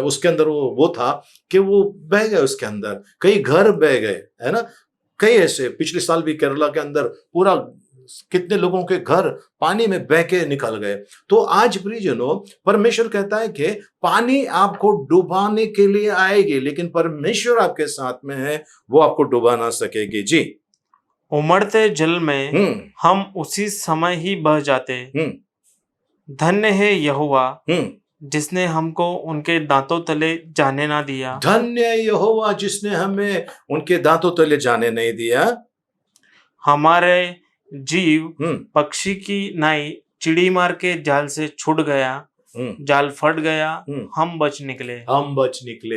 उसके अंदर वो था कि वो बह गए उसके अंदर। कई घर बह गए, है ना। कई ऐसे पिछले साल भी केरला के अंदर पूरा कितने लोगों के घर पानी में बह के निकल गए। तो आज प्रियजनों, परमेश्वर कहता है कि पानी आपको डुबाने के लिए आएगी, लेकिन परमेश्वर आपके साथ में है, वो आपको डुबा ना सकेगी। जी। उमड़ते जल में हम्म। हम उसी समय ही बह जाते। हम्म। धन्य है यहोवा, हम्म। जिसने हमको उनके दांतों तले जाने ना दिया। धन्य यहोवा, जिसने हमें उनके दांतों तले जाने नहीं दिया। हमारे जीव हम्म। पक्षी की नाई चिड़ी मार के जाल से छूट गया, हम्म। जाल फट गया, हम्म। हम बच निकले। हम बच निकले,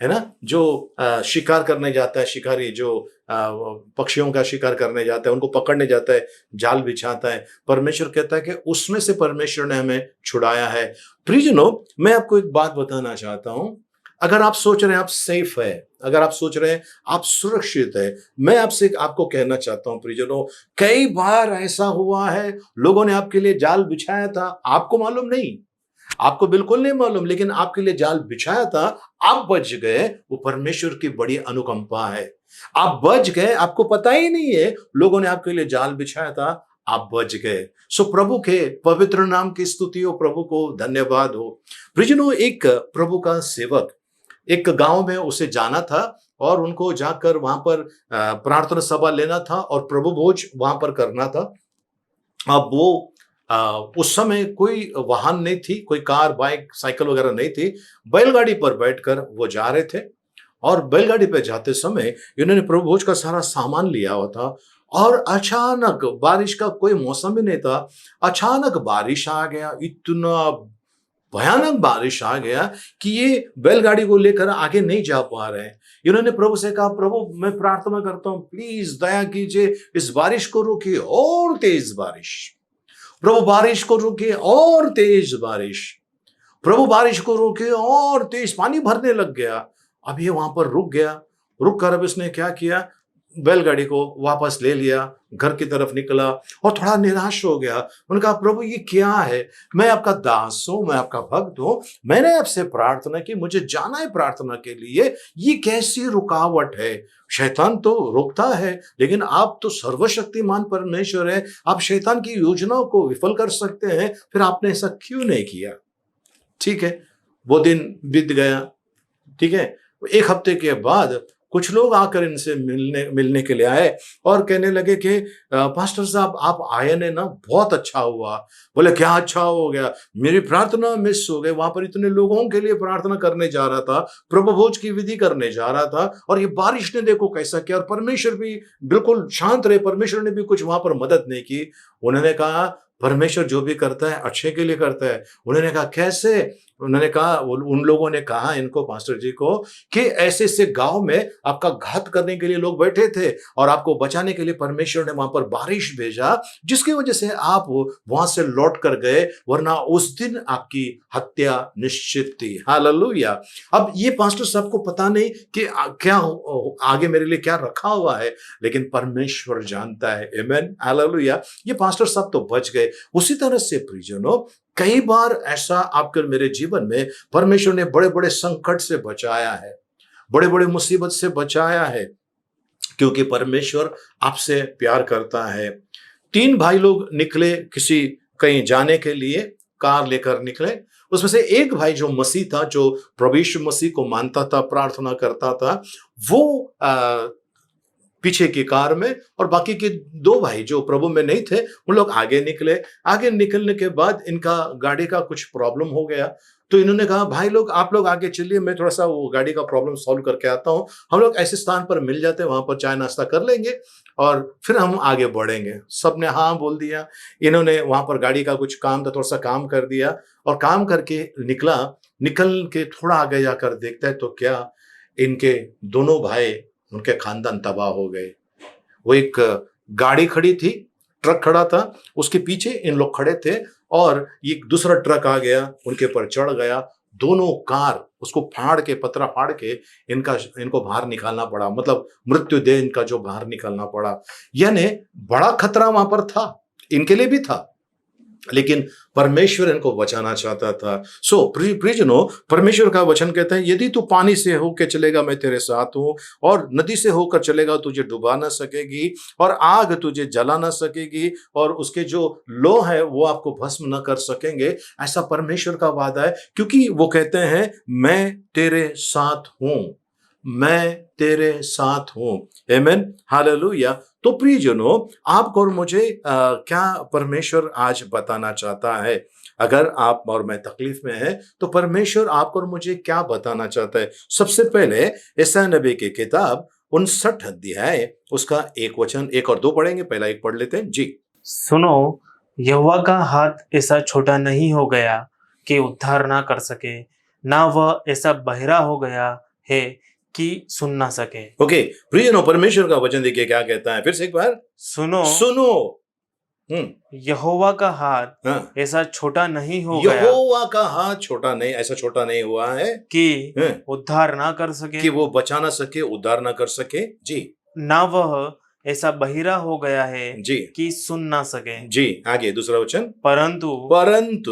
है ना। जो शिकार करने जाता है, शिकारी जो पक्षियों का शिकार करने जाता है, उनको पकड़ने जाता है, जाल बिछाता है, परमेश्वर कहता है कि उसमें से परमेश्वर ने हमें छुड़ाया है। प्रियजनों, मैं आपको एक बात बताना चाहता हूं। अगर आप सोच रहे हैं आप सेफ है, अगर आप सोच रहे हैं आप सुरक्षित है, मैं आपको कहना चाहता हूं प्रियजनों, कई बार ऐसा हुआ है, लोगों ने आपके लिए जाल बिछाया था, आपको मालूम नहीं, आपको बिल्कुल नहीं मालूम, लेकिन आपके लिए जाल बिछाया था, आप बच गए। वो परमेश्वर की बड़ी अनुकंपा है। आप बच गए, आपको पता ही नहीं है, लोगों ने आपके लिए जाल बिछाया था, आप बच गए। सो प्रभु के पवित्र नाम की स्तुति हो, प्रभु को धन्यवाद हो। प्रियजनों, एक प्रभु का सेवक एक गांव में उसे जाना था और उनको जाकर वहां पर प्रार्थना सभा लेना था और प्रभु भोज वहां पर करना था। अब वो उस समय कोई वाहन नहीं थी, कोई कार, बाइक, साइकिल वगैरह नहीं थी। बैलगाड़ी पर बैठकर वो जा रहे थे और बैलगाड़ी पे जाते समय इन्होंने प्रभु भोज का सारा सामान लिया हुआ था और अचानक बारिश का कोई मौसम ही नहीं था, अचानक बारिश आ गया। इतना भयानक बारिश आ गया कि ये बैलगाड़ी को लेकर आगे नहीं जा पा रहे हैं। इन्होंने प्रभु से कहा, प्रभु मैं प्रार्थना करता हूं, प्लीज दया कीजिए, इस बारिश को रोकिए, और तेज बारिश। प्रभु बारिश को रोकिए, और तेज बारिश। प्रभु बारिश को रोके, और तेज पानी भरने लग गया। अब ये वहां पर रुक गया। रुक कर अब इसने क्या किया, बैलगाड़ी को वापस ले लिया, घर की तरफ निकला और थोड़ा निराश हो गया। उन्होंने कहा, प्रभु ये क्या है, मैं आपका दास हूं, मैं आपका भक्त हूं, मैंने आपसे प्रार्थना की, मुझे जाना है प्रार्थना के लिए, ये कैसी रुकावट है। शैतान तो रोकता है, लेकिन आप तो सर्वशक्तिमान परमेश्वर है, आप शैतान की योजनाओं को विफल कर सकते हैं, फिर आपने ऐसा क्यों नहीं किया। ठीक है, वो दिन बीत गया। ठीक है, 1 हफ्ते के बाद कुछ लोग आकर इनसे मिलने के लिए आए और कहने लगे कि पास्टर साहब आप आए ने ना, बहुत अच्छा हुआ। बोले क्या अच्छा हो गया, मेरी प्रार्थना मिस हो गई, वहां पर इतने लोगों के लिए प्रार्थना करने जा रहा था, प्रभु भोज की विधि करने जा रहा था, और ये बारिश ने देखो कैसा किया, और परमेश्वर भी बिल्कुल शांत रहे, परमेश्वर ने भी कुछ वहां पर मदद नहीं की। उन्होंने कहा, परमेश्वर जो भी करता है अच्छे के लिए करता है। उन्होंने कहा कैसे, उन्होंने कहा, उन लोगों ने कहा इनको, पास्टर जी को, कि ऐसे ऐसे गांव में आपका घात करने के लिए लोग बैठे थे और आपको बचाने के लिए परमेश्वर ने वहां पर बारिश भेजा, जिसकी वजह से आप वहां से लौट कर गए, वरना उस दिन आपकी हत्या निश्चित थी। हालेलुया। अब ये पास्टर साहब को पता नहीं कि क्या आगे मेरे लिए क्या रखा हुआ है, लेकिन परमेश्वर जानता है। आमीन, हालेलुया। ये पास्टर साहब तो बच गए। उसी तरह से प्रियजनों, कई बार ऐसा आपके मेरे जीवन में परमेश्वर ने बड़े बड़े संकट से बचाया है, बड़े बड़े मुसीबत से बचाया है, क्योंकि परमेश्वर आपसे प्यार करता है। 3 भाई लोग निकले किसी कहीं जाने के लिए, कार लेकर निकले। उसमें से एक भाई जो मसीह था, जो प्रभु यीशु मसीह को मानता था, प्रार्थना करता था, वो पीछे की कार में, और बाकी के 2 भाई जो प्रभु में नहीं थे, उन लोग आगे निकले। आगे निकलने के बाद इनका गाड़ी का कुछ प्रॉब्लम हो गया, तो इन्होंने कहा, भाई लोग आप लोग आगे चलिए, मैं थोड़ा सा वो गाड़ी का प्रॉब्लम सॉल्व करके आता हूँ। हम लोग ऐसे स्थान पर मिल जाते हैं, वहां पर चाय नाश्ता कर लेंगे और फिर हम आगे बढ़ेंगे। सबने हाँ बोल दिया। इन्होंने वहां पर गाड़ी का कुछ काम था, थोड़ा सा काम कर दिया और काम करके निकल के थोड़ा आगे जाकर देखता है तो क्या, इनके दोनों भाई, उनके खानदान तबाह हो गए। वो एक गाड़ी खड़ी थी, ट्रक खड़ा था, उसके पीछे इन लोग खड़े थे और एक दूसरा ट्रक आ गया, उनके ऊपर चढ़ गया। दोनों कार उसको फाड़ के, पतरा फाड़ के इनको बाहर निकालना पड़ा, मतलब मृत्यु देह इनका जो बाहर निकालना पड़ा। यानी बड़ा खतरा वहां पर था, इनके लिए भी था, लेकिन परमेश्वर इनको बचाना चाहता था। सो प्रियजनों, परमेश्वर का वचन कहता है, यदि तू पानी से होकर चलेगा मैं तेरे साथ हूं, और नदी से होकर चलेगा तुझे डुबा ना सकेगी, और आग तुझे जला ना सकेगी, और उसके जो लो है वो आपको भस्म न कर सकेंगे। ऐसा परमेश्वर का वादा है, क्योंकि वो कहते हैं मैं तेरे साथ हूं, मैं तेरे साथ हूं। आमीन, हालेलुया। तो प्रियजनों, आपको और मुझे क्या परमेश्वर आज बताना चाहता है? अगर आप और मैं तकलीफ में हैं, तो परमेश्वर आपको और मुझे क्या बताना चाहता है? सबसे पहले यशायाह नबी की किताब 59 अध्याय, उसका 1 वचन, 1 और 2 पढ़ेंगे। पहला 1 पढ़ लेते हैं जी। सुनो, यहोवा का हाथ ऐसा छोटा नहीं हो गया कि उद्धार ना कर सके, ना वह ऐसा बहरा हो गया है कि सुन ना सके। ओके, प्रियजनों, परमेश्वर का वचन देखिए क्या कहता है, फिर से एक बार सुनो, यहोवा का हाथ हाँ, ऐसा छोटा नहीं हो गया यहोवा का हाथ छोटा नहीं, ऐसा छोटा नहीं हुआ है कि हाँ, उद्धार ना कर सके, कि वो बचा ना सके, उद्धार ना कर सके जी। ना वह ऐसा बहिरा हो गया है जी कि सुन ना सके। जी, आगे दूसरा वचन, परंतु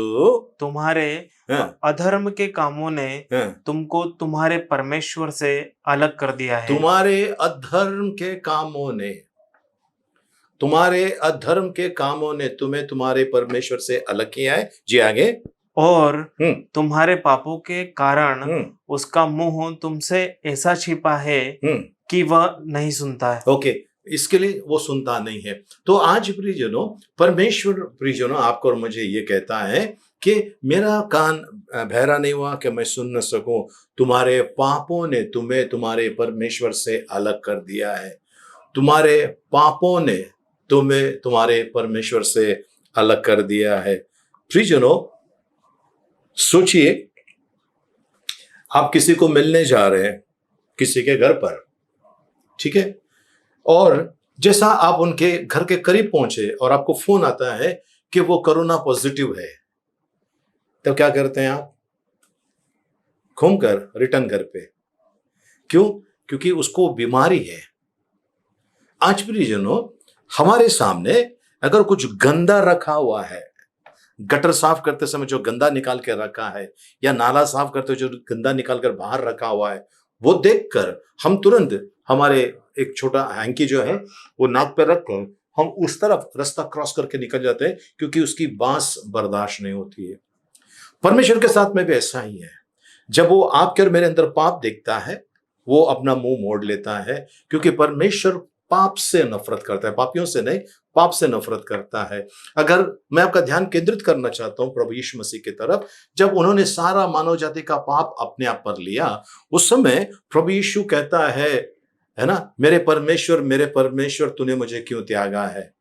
तुम्हारे हाँ, अधर्म के कामों ने हाँ, तुमको तुम्हारे परमेश्वर से अलग कर दिया है। तुम्हारे अधर्म के कामों ने, तुम्हारे अधर्म के कामों ने तुम्हें तुम्हारे परमेश्वर से अलग किया है जी। आगे, और तुम्हारे पापों के कारण उसका मुंह तुमसे ऐसा छिपा है कि वह नहीं सुनता है। ओके, इसके लिए वो सुनता नहीं है। तो आज प्रियजनों, परमेश्वर प्रियजनों आपको और मुझे ये कहता है कि मेरा कान बहरा नहीं हुआ कि मैं सुन न सकूं, तुम्हारे पापों ने तुम्हें तुम्हारे परमेश्वर से अलग कर दिया है। तुम्हारे पापों ने तुम्हें तुम्हारे परमेश्वर से अलग कर दिया है। प्रियजनों, सोचिए, आप किसी को मिलने जा रहे हैं, किसी के घर पर, ठीक है, और जैसा आप उनके घर के करीब पहुंचे और आपको फोन आता है कि वो कोरोना पॉजिटिव है, तब क्या करते हैं आप? घूमकर रिटर्न घर पे। क्यों? क्योंकि उसको बीमारी है। आज प्रियजनों, हमारे सामने अगर कुछ गंदा रखा हुआ है, गटर साफ करते समय जो गंदा निकाल के रखा है, या नाला साफ करते जो गंदा निकाल कर बाहर रखा हुआ है, वो देखकर हम तुरंत हमारे एक छोटा हैंकी जो है वो नाक पे रखकर हम उस तरफ रास्ता क्रॉस करके निकल जाते हैं, क्योंकि उसकी बांस बर्दाश्त नहीं होती है। परमेश्वर के साथ में भी ऐसा ही है। जब वो आपके और मेरे अंदर पाप देखता है, वो अपना मुंह मोड़ लेता है, क्योंकि परमेश्वर पाप से नफरत करता है, पापियों से नहीं, पाप से नफरत करता है। अगर मैं आपका ध्यान केंद्रित करना चाहता हूं प्रभु यीशु मसीह की तरफ, जब उन्होंने सारा मानव जाति का पाप अपने आप पर लिया, उस समय प्रभु यीशु कहता है ना, मेरे परमेश्वर तूने मुझे क्यों त्यागा है?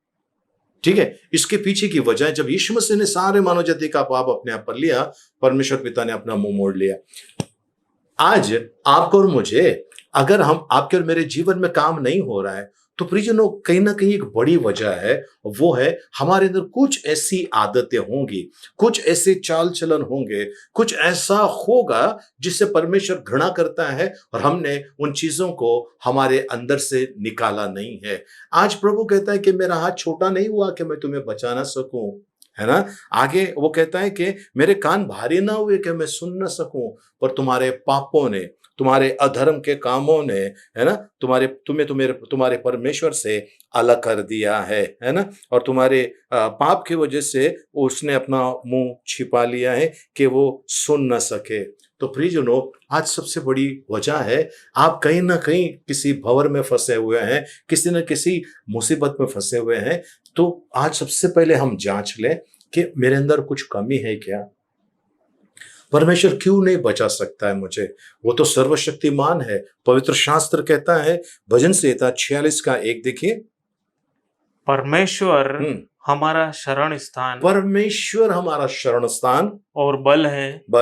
ठीक है, इसके पीछे की वजह है, जब यीशु मसीह ने सारे मानव जाति का पाप अपने आप पर लिया, परमेश्वर पिता ने अपना मुंह मोड़ लिया। आज आपको और मुझे, अगर हम आपके और मेरे जीवन में काम नहीं हो रहा है, तो प्रियजनों कहीं ना कहीं एक बड़ी वजह है, वो है हमारे अंदर कुछ ऐसी आदतें होंगी, कुछ ऐसे चाल चलन होंगे, कुछ ऐसा होगा जिससे परमेश्वर घृणा करता है और हमने उन चीजों को हमारे अंदर से निकाला नहीं है। आज प्रभु कहता है कि मेरा हाथ छोटा नहीं हुआ कि मैं तुम्हें बचा ना सकूं, है ना। आगे वो कहता है कि मेरे कान भारी ना हुए कि मैं सुन न सकूं, पर तुम्हारे पापों ने, तुम्हारे अधर्म के कामों ने, है ना, तुम्हारे परमेश्वर से अलग कर दिया है ना। और तुम्हारे पाप की वजह से उसने अपना मुंह छिपा लिया है कि वो सुन न सके। तो प्रियजनों, आज सबसे बड़ी वजह है, आप कहीं ना कहीं किसी भंवर में फंसे हुए हैं, किसी न किसी मुसीबत में फंसे हुए हैं। तो आज सबसे पहले हम जांच लें कि मेरे अंदर कुछ कमी है क्या। परमेश्वर क्यों नहीं बचा सकता है मुझे? वो तो सर्वशक्तिमान है। पवित्र शास्त्र कहता है, भजन संहिता 46 का 1 देखिए। परमेश्वर हमारा शरण स्थान, परमेश्वर हमारा शरण स्थान और बल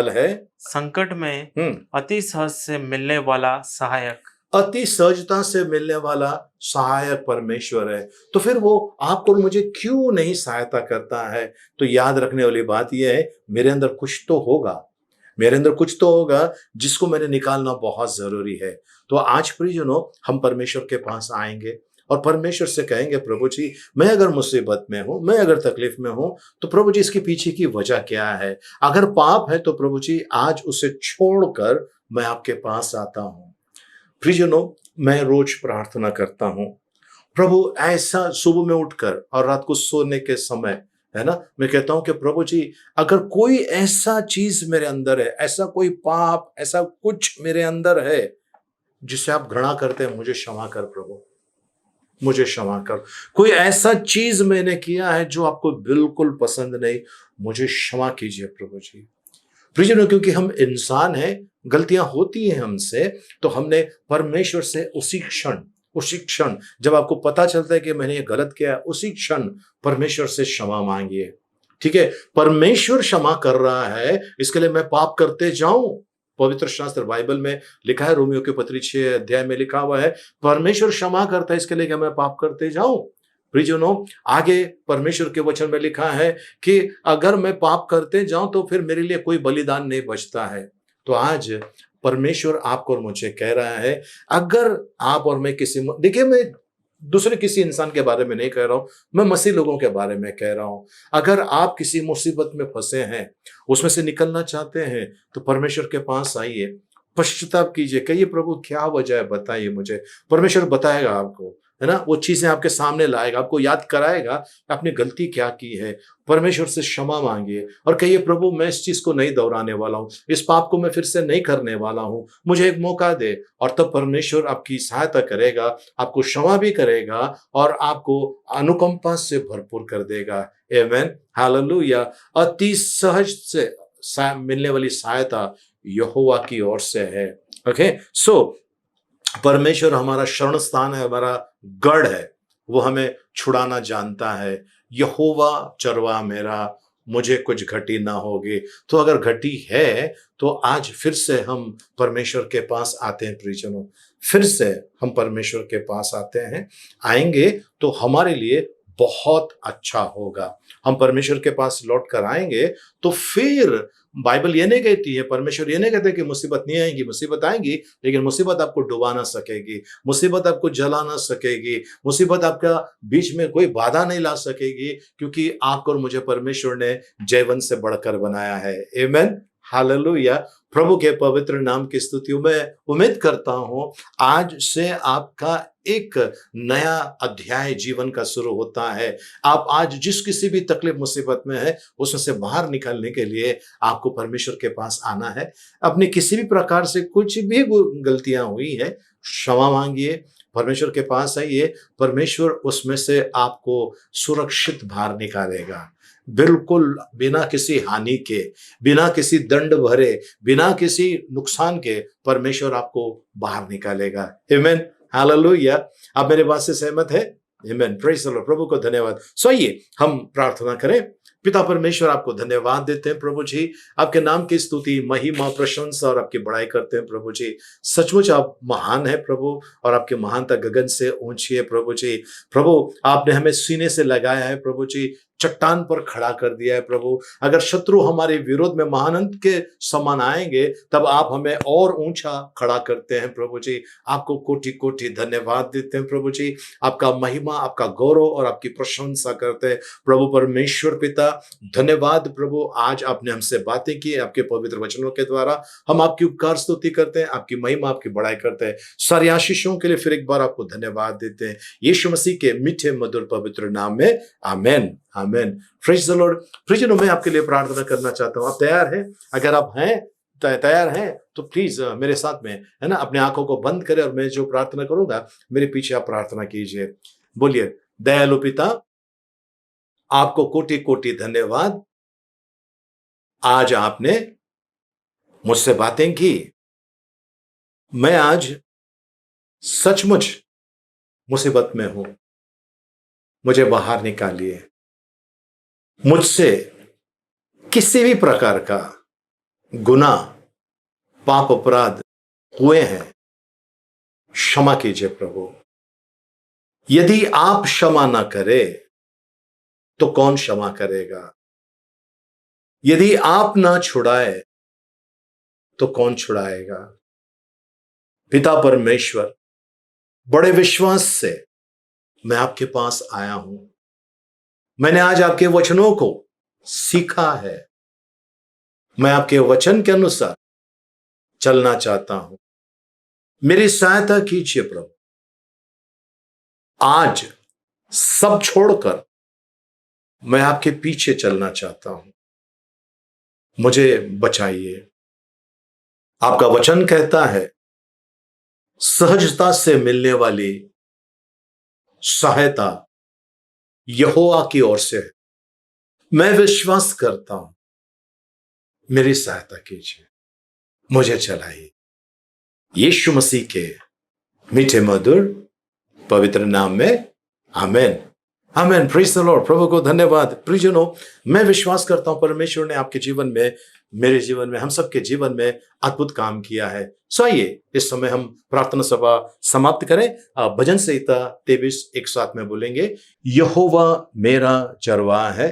है, संकट में अति सहज से मिलने वाला सहायक। अति सहजता से मिलने वाला सहायक परमेश्वर है। तो फिर वो आपको और मुझे क्यों नहीं सहायता करता है? तो याद रखने वाली बात यह है, मेरे अंदर कुछ तो होगा, मेरे अंदर कुछ तो होगा जिसको मैंने निकालना बहुत जरूरी है। तो आज प्रियजनों, हम परमेश्वर के पास आएंगे और परमेश्वर से कहेंगे, प्रभु जी, मैं अगर मुसीबत में हूं, मैं अगर तकलीफ में हूं, तो प्रभु जी इसके पीछे की वजह क्या है? अगर पाप है तो प्रभु जी आज उसे छोड़कर मैं आपके पास आता हूं। प्रियजनों, मैं रोज प्रार्थना करता हूं, प्रभु ऐसा सुबह में उठकर और रात को सोने के समय, है ना, मैं कहता हूं कि प्रभु जी, अगर कोई ऐसा चीज मेरे अंदर है, ऐसा कोई पाप, ऐसा कुछ मेरे अंदर है जिसे आप घृणा करते हैं, मुझे क्षमा कर प्रभु, मुझे क्षमा कर। कोई ऐसा चीज मैंने किया है जो आपको बिल्कुल पसंद नहीं, मुझे क्षमा कीजिए प्रभु जी। प्रियजनों, क्योंकि हम इंसान हैं, गलतियां होती हैं हमसे, तो हमने परमेश्वर से उसी क्षण जब आपको पता चलता है कि मैंने ये गलत किया है, उसी क्षण परमेश्वर से क्षमा मांगिए। ठीक है, परमेश्वर क्षमा कर रहा है, इसके लिए मैं पाप करते जाऊं? पवित्र शास्त्र बाइबल में लिखा है, रोमियो के पत्री 6 अध्याय में लिखा हुआ है, परमेश्वर क्षमा करता है, इसके लिए क्या मैं पाप करते जाऊं? प्रियजनों, आगे परमेश्वर के वचन में लिखा है कि अगर मैं पाप करते जाऊं तो फिर मेरे लिए कोई बलिदान नहीं बचता है। तो आज परमेश्वर आपको और मुझे कह रहा है, अगर आप और मैं देखिए, मैं दूसरे किसी इंसान के बारे में नहीं कह रहा हूं, मैं मसीह लोगों के बारे में कह रहा हूं। अगर आप किसी मुसीबत में फंसे हैं, उसमें से निकलना चाहते हैं, तो परमेश्वर के पास आइए, पश्चाताप कीजिए, कहिए प्रभु क्या वजह है, बताइए मुझे। परमेश्वर बताएगा आपको, है ना, वो चीजें आपके सामने लाएगा, आपको याद कराएगा आपने गलती क्या की है। परमेश्वर से क्षमा मांगिए और कहिए, प्रभु मैं इस चीज को नहीं दोहराने वाला हूं, इस पाप को मैं फिर से नहीं करने वाला हूं, मुझे एक मौका दे। और तब परमेश्वर आपकी सहायता करेगा, आपको क्षमा भी करेगा और आपको अनुकंपा से भरपूर कर देगा। आमीन, हालेलुया। अति सहज से मिलने वाली सहायता यहोवा की ओर से है। ओके, सो परमेश्वर हमारा शरण स्थान है, हमारा गढ़ है, वो हमें छुड़ाना जानता है। यहोवा चरवा मेरा, मुझे कुछ घटी ना होगी। तो अगर घटी है तो आज फिर से हम परमेश्वर के पास आते हैं। प्रियजनों, फिर से हम परमेश्वर के पास आते हैं, आएंगे तो हमारे लिए बहुत अच्छा होगा। हम परमेश्वर के पास लौट कर आएंगे तो फिर बाइबल ये नहीं कहती है, परमेश्वर ये नहीं कहते कि मुसीबत नहीं आएगी, मुसीबत आएगी, लेकिन मुसीबत आपको डुबा ना सकेगी, मुसीबत आपको जला ना सकेगी, मुसीबत आपका बीच में कोई बाधा नहीं ला सकेगी, क्योंकि आपको और मुझे परमेश्वर ने जयवंत से बढ़कर बनाया है। आमीन, हालेलुया। प्रभु के पवित्र नाम की स्तुति। मैं उम्मीद करता हूं आज से आपका एक नया अध्याय जीवन का शुरू होता है। आप आज जिस किसी भी तकलीफ मुसीबत में है, उसमें से बाहर निकलने के लिए आपको परमेश्वर के पास आना है। अपनी किसी भी प्रकार से कुछ भी गलतियां हुई है, क्षमा मांगिए, परमेश्वर के पास आइए, परमेश्वर उसमें से आपको सुरक्षित बाहर निकालेगा, बिल्कुल बिना किसी हानि के, बिना किसी दंड भरे, बिना किसी नुकसान के परमेश्वर आपको बाहर निकालेगा। आमीन, हालेलुया। आप मेरे बात से सहमत है? आमेन। Praise the Lord. प्रभु को धन्यवाद। सो आइए हम प्रार्थना करें। पिता परमेश्वर, आपको धन्यवाद देते हैं प्रभु जी, आपके नाम की स्तुति, महिमा, प्रशंसा और आपकी बड़ाई करते हैं प्रभु जी। सचमुच आप महान है प्रभु, और आपकी महानता गगन से ऊंची है प्रभु जी। प्रभु, आपने हमें सीने से लगाया है प्रभु जी, चट्टान पर खड़ा कर दिया है प्रभु। अगर शत्रु हमारे विरोध में महानंद के समान आएंगे, तब आप हमें और ऊंचा खड़ा करते हैं प्रभु जी। आपको कोटि कोटि धन्यवाद देते हैं प्रभु जी। आपका महिमा, आपका गौरव और आपकी प्रशंसा करते हैं प्रभु परमेश्वर पिता। धन्यवाद प्रभु, आज आपने हमसे बातें की आपके पवित्र वचनों के द्वारा। हम आपकी उपकार स्तुति करते हैं, आपकी महिमा, आपकी बड़ाई करते हैं। सारी आशीषों के लिए फिर एक बार आपको धन्यवाद देते हैं, यीशु मसीह के मीठे मधुर पवित्र नाम में, amen. Amen. Praise the Lord. प्रियजनों, मैं आपके लिए प्रार्थना करना चाहता हूं। आप तैयार हैं? अगर आप हैं, तैयार हैं, तो प्लीज मेरे साथ में, है ना, अपने आंखों को बंद करें और मैं जो प्रार्थना करूंगा मेरे पीछे आप प्रार्थना कीजिए। बोलिए, दयालु पिता, आपको कोटि कोटि धन्यवाद। आज आपने मुझसे बातें की। मैं आज सचमुच मुसीबत में हूं, मुझे बाहर निकालिए। मुझसे किसी भी प्रकार का गुनाह, पाप, अपराध हुए हैं, क्षमा कीजिए प्रभु। यदि आप क्षमा ना करें तो कौन क्षमा करेगा? यदि आप ना छुड़ाए तो कौन छुड़ाएगा? पिता परमेश्वर, बड़े विश्वास से मैं आपके पास आया हूं। मैंने आज आपके वचनों को सीखा है। मैं आपके वचन के अनुसार चलना चाहता हूं। मेरी सहायता कीजिए प्रभु। आज सब छोड़कर मैं आपके पीछे चलना चाहता हूं। मुझे बचाइए। आपका वचन कहता है, सहजता से मिलने वाली सहायता यहोवा की ओर से है। मैं विश्वास करता हूं। मेरी सहायता कीजिए, मुझे चलाइए। यीशु मसीह के मीठे मधुर पवित्र नाम में, amen. Amen. Praise the Lord. प्रभु को धन्यवाद। प्रियजनों, मैं विश्वास करता हूं परमेश्वर ने आपके जीवन में, मेरे जीवन में, हम सबके जीवन में अद्भुत काम किया है। सो आइए इस समय हम प्रार्थना सभा समाप्त करें। भजन संहिता 23 एक साथ में बोलेंगे। यहोवा मेरा चरवाहा है,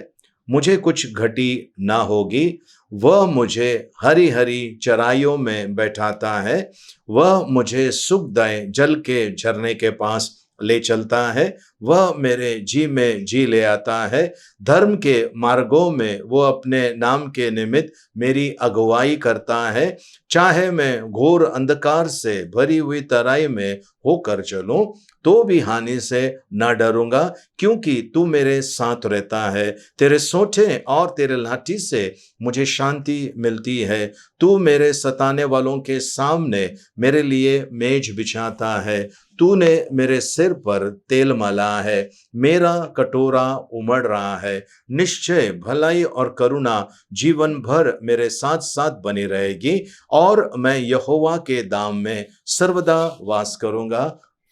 मुझे कुछ घटी ना होगी। वह मुझे हरी हरी चराइयों में बैठाता है। वह मुझे सुखदायक जल के झरने के पास ले चलता है। वह मेरे जी में जी ले आता है। धर्म के मार्गों में वो अपने नाम के निमित्त मेरी अगुवाई करता है। चाहे मैं घोर अंधकार से भरी हुई तराई में होकर चलूं, तो भी हानि से न डरूंगा, क्योंकि तू मेरे साथ रहता है। तेरे सोंठे और तेरे लाठी से मुझे शांति मिलती है। तू मेरे सताने वालों के सामने मेरे लिए मेज बिछाता है। तूने मेरे सिर पर तेल मला है। मेरा कटोरा उमड़ रहा है। निश्चय भलाई और करुणा जीवन भर मेरे साथ साथ बनी रहेगी, और मैं यहोवा के धाम में सर्वदा वास करूंगा।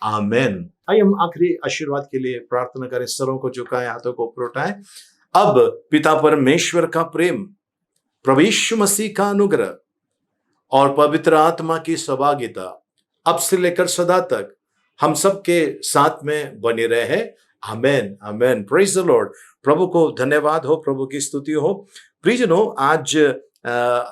आमेन। आइए हम आखिरी आशीर्वाद के लिए प्रार्थना करें। सरों को झुकाएं, हाथों को ऊपर उठाएं। अब पिता परमेश्वर का प्रेम, प्रभु यीशु मसीह का अनुग्रह और पवित्र आत्मा की सहभागिता अब से लेकर सदा तक हम सबके साथ में बनी रहे। Amen. Amen. Praise the Lord. प्रभु को धन्यवाद हो, प्रभु की स्तुति हो। प्रियजनों, आज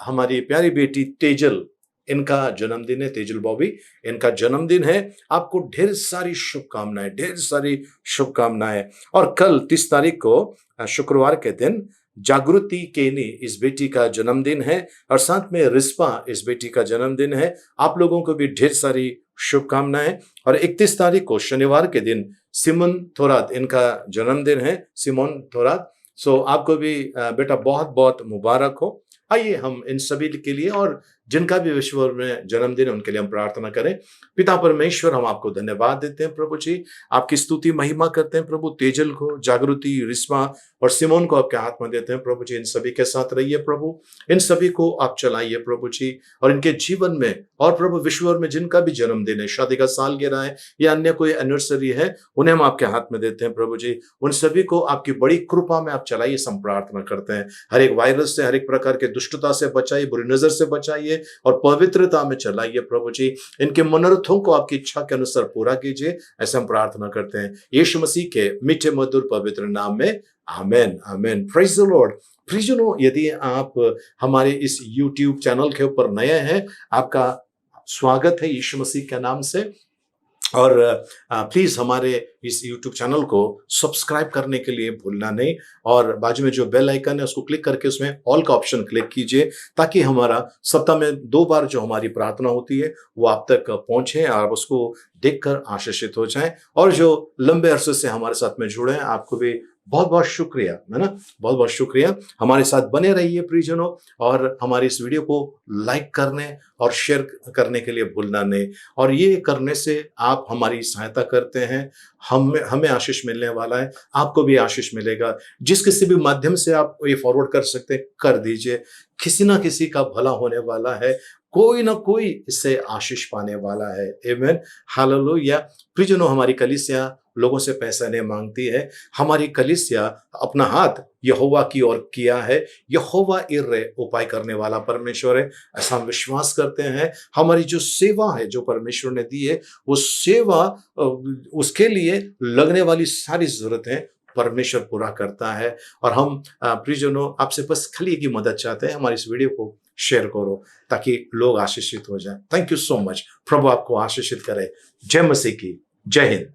हमारी प्यारी बेटी तेजल, इनका जन्मदिन है। तेजल बॉबी, इनका जन्मदिन है। आपको ढेर सारी शुभकामनाएं, ढेर सारी शुभकामनाएं। और कल 30 तारीख को शुक्रवार के दिन जागृति केनी, इस बेटी का जन्मदिन है, और साथ में रिस्पा, इस बेटी का जन्मदिन है। आप लोगों को भी ढेर सारी शुभकामनाएं। और 31 तारीख को शनिवार के दिन सिमोन थोरात, इनका जन्मदिन है। सिमोन थोरात, सो आपको भी बेटा बहुत बहुत मुबारक हो। आइए हम इन सभी के लिए और जिनका भी विश्व भर में जन्मदिन है उनके लिए हम प्रार्थना करें। पिता परमेश्वर, हम आपको धन्यवाद देते हैं प्रभु जी, आपकी स्तुति महिमा करते हैं प्रभु। तेजल को, जागृति, रिश्मा और सिमोन को आपके हाथ में देते हैं प्रभु जी। इन सभी के साथ रहिए प्रभु, इन सभी को आप चलाइए प्रभु जी, और इनके जीवन में और प्रभु विश्व भर में जिनका भी जन्मदिन है, शादी का सालगिरह है या अन्य कोई एनिवर्सरी है, उन्हें हम आपके हाथ में देते हैं प्रभु जी। उन सभी को आपकी बड़ी कृपा में आप चलाइए, हम प्रार्थना करते हैं। हर एक वायरस से, हर एक प्रकार के दुष्टता से बचाइए, बुरी नजर से बचाइए और पवित्रता में चलाइए प्रभु जी। इनके मनोरथों को आपकी इच्छा के अनुसार पूरा कीजिए, ऐसे हम प्रार्थना करते हैं यीशु मसीह के मीठे मधुर पवित्र नाम में, amen amen. Praise the Lord. प्रियजनों, यदि आप हमारे इस YouTube चैनल के ऊपर नए हैं, आपका स्वागत है यीशु मसीह के नाम से, और प्लीज हमारे इस YouTube चैनल को सब्सक्राइब करने के लिए भूलना नहीं, और बाजू में जो बेल आइकन है उसको क्लिक करके उसमें ऑल का ऑप्शन क्लिक कीजिए, ताकि हमारा सप्ताह में 2 बार जो हमारी प्रार्थना होती है वो आप तक पहुंचे और आप उसको देखकर आशीषित हो जाएं। और जो लंबे अरसे से हमारे साथ में जुड़े हैं, आपको भी बहुत बहुत शुक्रिया, है ना, बहुत बहुत शुक्रिया। हमारे साथ बने रहिए प्रियजनों, और हमारी इस वीडियो को लाइक करने और शेयर करने के लिए भूलना नहीं। और ये करने से आप हमारी सहायता करते हैं, हमें आशीष मिलने वाला है, आपको भी आशीष मिलेगा। जिस किसी भी माध्यम से आप ये फॉरवर्ड कर सकते हैं, कर दीजिए। किसी ना किसी का भला होने वाला है, कोई ना कोई इससे आशीष पाने वाला है। आमेन, हालेलुया। प्रियजनों, हमारी कलीसिया लोगों से पैसा नहीं मांगती है। हमारी कलीसिया अपना हाथ यहोवा की ओर किया है। यहोवा इर्रे, उपाय करने वाला परमेश्वर है, ऐसा हम विश्वास करते हैं। हमारी जो सेवा है जो परमेश्वर ने दी है, वो सेवा, उसके लिए लगने वाली सारी जरूरतें परमेश्वर पूरा करता है। और हम प्रियजनों आपसे बस खाली एक ही मदद चाहते हैं, हमारी इस वीडियो को शेयर करो ताकि लोग आशीषित हो जाएं। Thank you so much. प्रभु आपको आशीषित करे। जय मसीह की, जय हिंद।